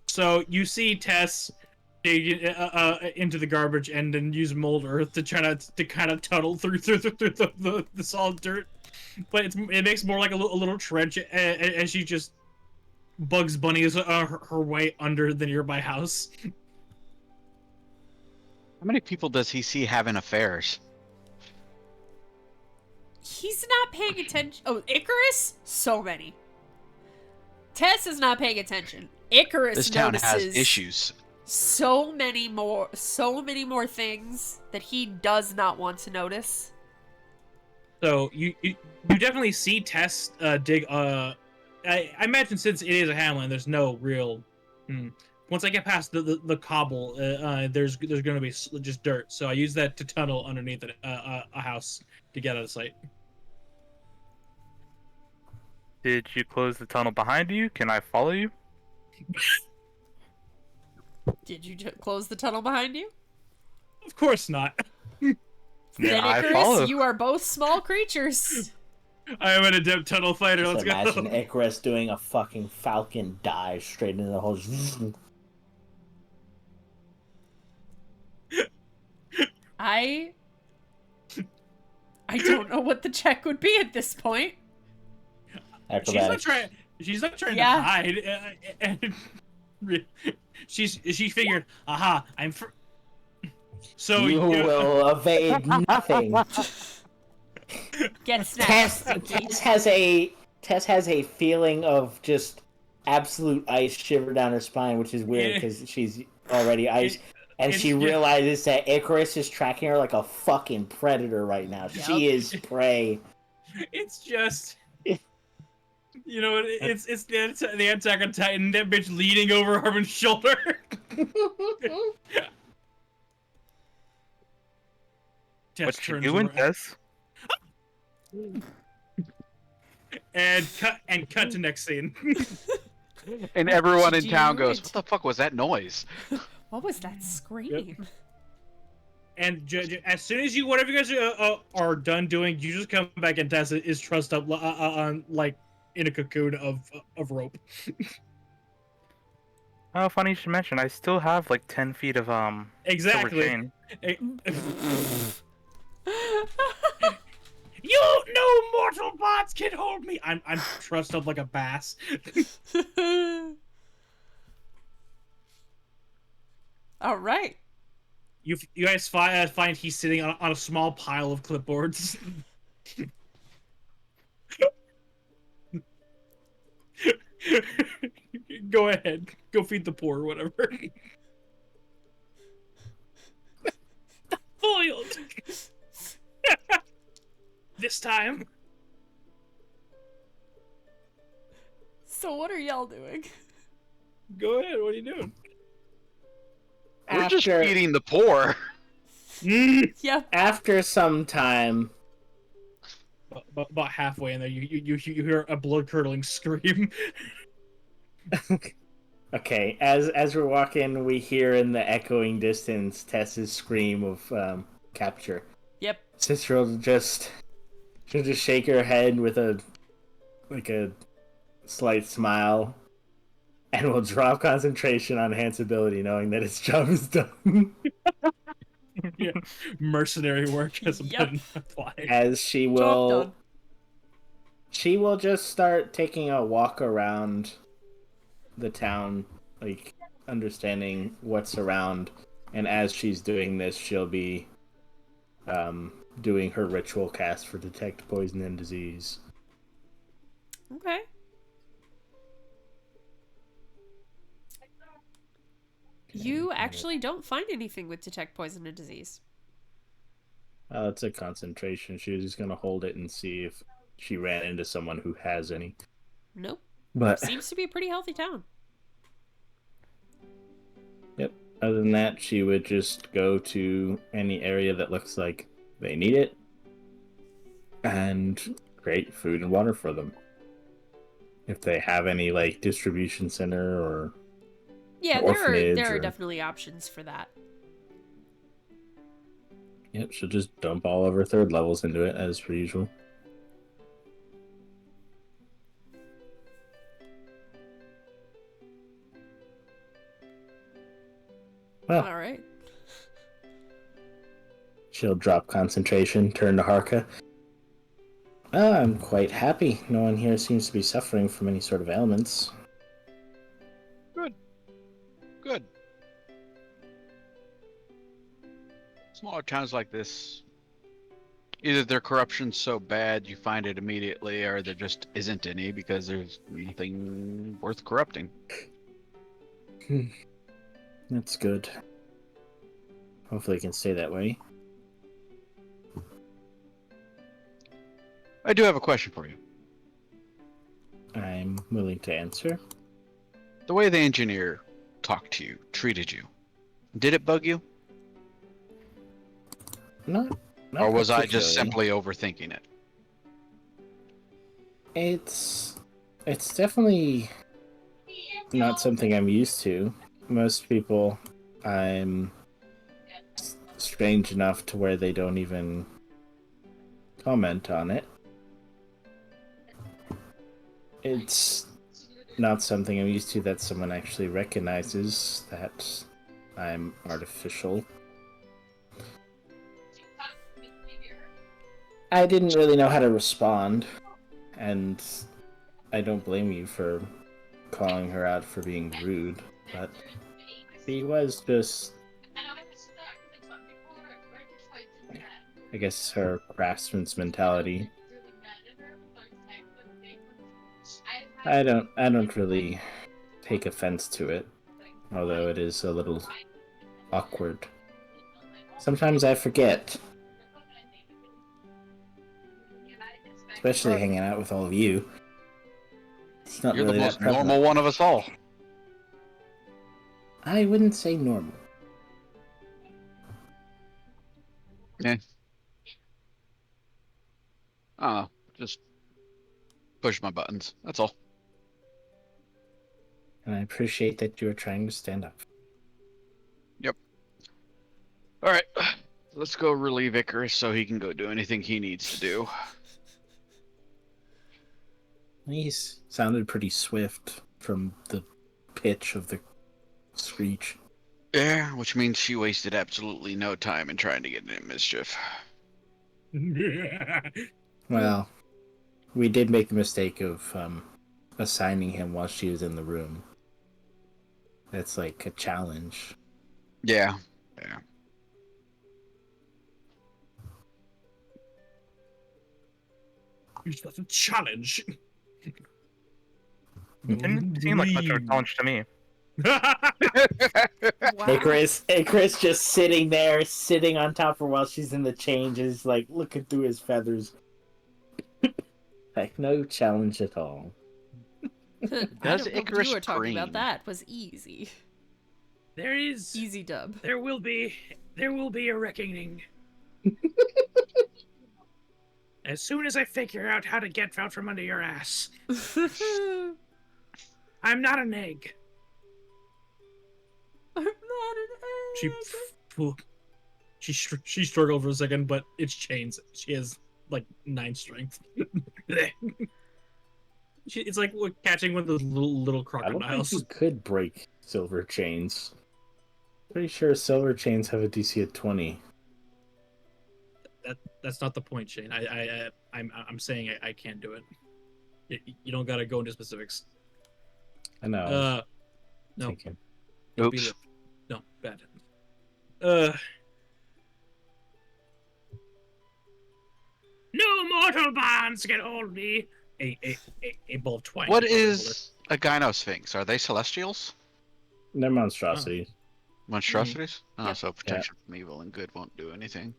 So you see Tess dig into the garbage and then use mold earth to try to kind of tunnel through the solid dirt, but it makes more like a little trench, and she just Bugs Bunnies her way under the nearby house. How many people does he see having affairs? He's not paying attention. Oh, Icarus? So many. Tess is not paying attention. Icarus This town notices has issues. so many more things that he does not want to notice. So you definitely see Tess dig. I imagine since it is a hamlet, there's no real. Once I get past the cobble, there's gonna be just dirt. So I use that to tunnel underneath a house to get out of sight. Did you close the tunnel behind you? Can I follow you? Did you close the tunnel behind you? Of course not. Then I Icarus, follow. you are both small creatures. I am an adept tunnel fighter. Just Let's imagine go. Icarus doing a fucking falcon dive straight into the hole. I don't know what the check would be at this point. Acrobatics. She's not trying Yeah. to hide. And she figured, aha, so You will evade nothing. Get snapped. Tess has a feeling of just absolute ice shiver down her spine, which is weird because she's already ice. And she realizes that Icarus is tracking her like a fucking predator right now. Yep. She is prey. It's just, you know, it's the Attack on Titan. That bitch leaning over Harmon's shoulder. What you doing, Tess? And cut to next scene. And everyone in Did town you- goes, "What the fuck was that noise?" What was that scream? And as soon as whatever you guys are done doing, you just come back and Tess is trussed up on like in a cocoon of rope. Oh, funny you should mention. I still have like 10 feet of silver Exactly. chain. You no mortal bots can hold me. I'm trussed up like a bass. All right. You guys find he's sitting on a small pile of clipboards. Go ahead. Go feed the poor or whatever. Foiled. This time. So what are y'all doing? Go ahead. What are you doing? We're just feeding the poor. Yep. After some time, About halfway in there, you hear a blood curdling scream. okay, as we're walking, we hear in the echoing distance Tess's scream of capture. Yep. Sister will just shake her head with a slight smile, and will drop concentration on Hans's ability, knowing that its job is done. Yeah, mercenary work hasn't Yep. been applied. As she Job will, done. she will just start taking a walk around the town, like understanding what's around. And as she's doing this, she'll be doing her ritual cast for detect poison and disease. Okay. You actually don't find anything with detect poison and disease. It's a concentration. She was just gonna hold it and see if she ran into someone who has any. Nope. But Seems to be a pretty healthy town. yep. Other than that, she would just go to any area that looks like they need it and create food and water for them. If they have any like distribution center or Yeah, orphanage there are or- definitely options for that. yep, she'll just dump all of her third levels into it as per usual. Well, All right. she'll drop concentration, turn to Harka. I'm quite happy. No one here seems to be suffering from any sort of ailments. Good. Smaller towns like this, either their corruption's so bad you find it immediately, or there just isn't any because there's nothing worth corrupting. That's good. Hopefully it can stay that way. I do have a question for you. I'm willing to answer. The way the engineer talked to you, treated you, did it bug you? Not Or was I just particularly. simply overthinking it? It's definitely not something I'm used to. Most people I'm strange enough to where they don't even comment on it. It's not something I'm used to that someone actually recognizes that I'm artificial. I didn't really know how to respond, and I don't blame you for calling her out for being rude, but she was just, I guess, her craftsman's mentality. I don't really take offense to it, although it is a little awkward. Sometimes I forget. Especially hanging out with all of you. It's not You're really the that most prevalent. normal one of us all. I wouldn't say normal. Yeah. Oh, just push my buttons. That's all. And I appreciate that you're trying to stand up. Yep. All right. Let's go relieve Icarus so he can go do anything he needs to do. He's sounded pretty swift from the pitch of the screech. Yeah, which means she wasted absolutely no time in trying to get in mischief. Well, we did make the mistake of assigning him while she was in the room. That's like a challenge. Yeah. Yeah. That's a challenge. Didn't seem like much of a challenge to me. Wow. Icarus just sitting there, sitting on top of her while she's in the changes, like looking through his feathers. Like, no challenge at all. I Does don't know Icarus what you were talking about. scream? That was easy. There is. Easy dub. There will be a reckoning. As soon as I figure out how to get out from under your ass. I'm not an egg. I'm not an egg. She struggled for a second, but it's chains. She has like 9 strength. It's like catching one of those little I don't think crocodiles. you could break silver chains. Pretty sure silver chains have a DC of 20. That's not the point, Shane. I'm saying I can't do it. You don't gotta go into specifics. I know. No. Thinking. Oops. No, bad. No mortal bonds can hold me. A ball of twine. What is a gynosphinx? Are they celestials? They're monstrosities. Monstrosities? Oh, Yep. so protection from evil and good won't do anything.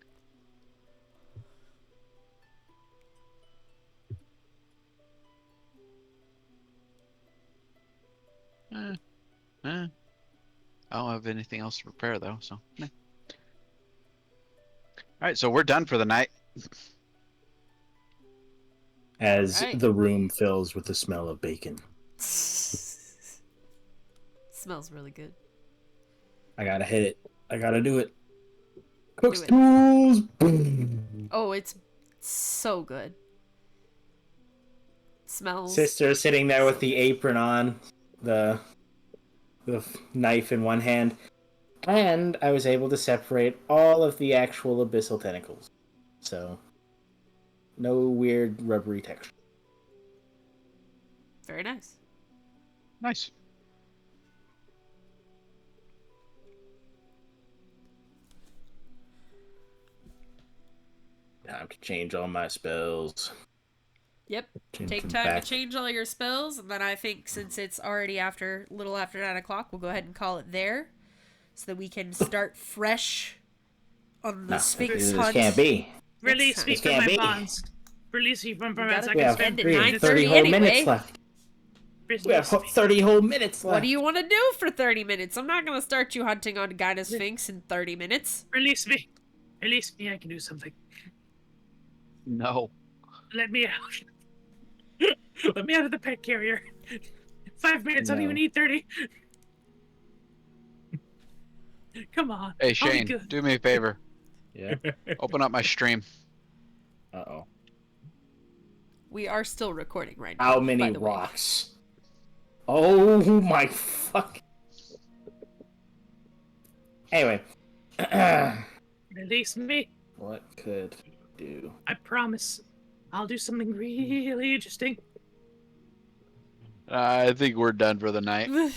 I don't have anything else to prepare though, so. Alright, so we're done for the night. As Right. the room fills with the smell of bacon. Smells really good. I gotta hit it. I gotta do it. Cook's it. tools! Boom! Oh, it's so good. Smells. Sister sitting there with the apron on, the knife in one hand, and I was able to separate all of the actual abyssal tentacles. So, no weird rubbery texture. Very nice. Nice. Time to change all my spells. Yep. Change Take them time back. to change all your spells, and then I think since it's already little after 9 o'clock, we'll go ahead and call it there, so that we can start fresh on the No, Sphinx this hunt. can't be. Release me This from can't my be. bonds. Release me from my bonds. I gotta We can have spend spend it 3 30 9:30 whole anyway. minutes left. We have 30 whole minutes left. What do you want to do for 30 minutes? I'm not going to start you hunting on Gyna Sphinx in 30 minutes. Release me. Release me. I can do something. No. Let me out. Let me out of the pet carrier. 5 minutes. I don't No. even need 30. Come on. Hey I'll be Shane, good. do me a favor. Yeah. Open up my stream. Uh-oh. We are still recording right now. How by many the way. rocks? Oh my fuck. Anyway. Release me. What could do? I promise. I'll do something really interesting. I think we're done for the night. No!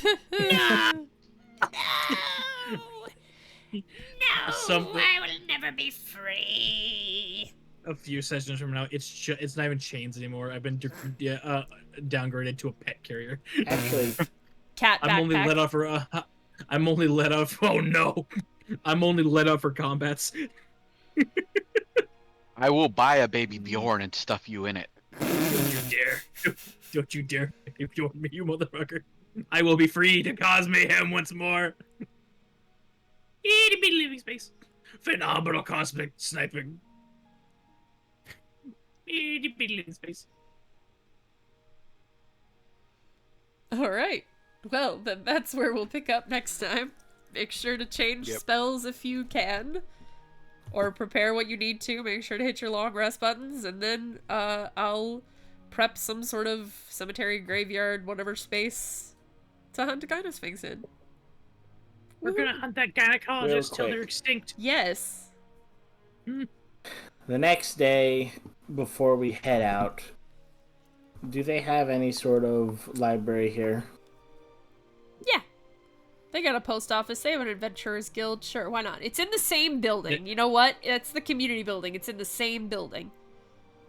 I will never be free. A few sessions from now, it's not even chains anymore. I've been downgraded to a pet carrier. Actually, Cat backpack. I'm only let off for. I'm only let off. Oh no! I'm only let off for combats. I will buy a baby Bjorn and stuff you in it. Don't you dare! Don't you dare! If you're me, you motherfucker! I will be free to cause mayhem once more. Itty bitty living space. Phenomenal cosmic sniping. Itty bitty living space. All right. Well, then that's where we'll pick up next time. Make sure to change spells if you can. Or prepare what you need to. Make sure to hit your long rest buttons. And then I'll prep some sort of cemetery, graveyard, whatever space to hunt a Gynosphinx in. We're gonna hunt that gynecologist till they're extinct. Yes. the next day, before we head out, do they have any sort of library here? Yeah. They got a post office. They have an adventurers guild. Sure, why not? It's in the same building. You know what? It's the community building. It's in the same building.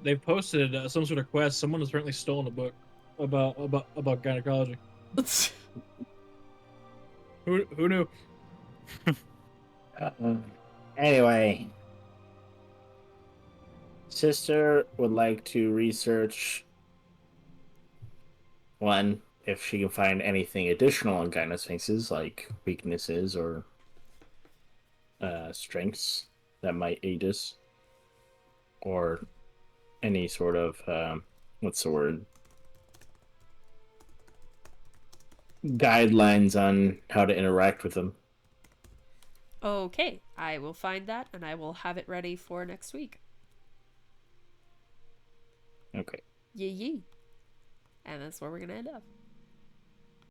They've posted some sort of quest. Someone has apparently stolen a book about gynecology. Who knew? Anyway, sister would like to research one, if she can find anything additional on Gynosphinxes, like weaknesses or strengths that might aid us, or any sort of what's the word? Guidelines on how to interact with them. Okay, I will find that and I will have it ready for next week. Okay. Yee yee. And that's where we're gonna end up.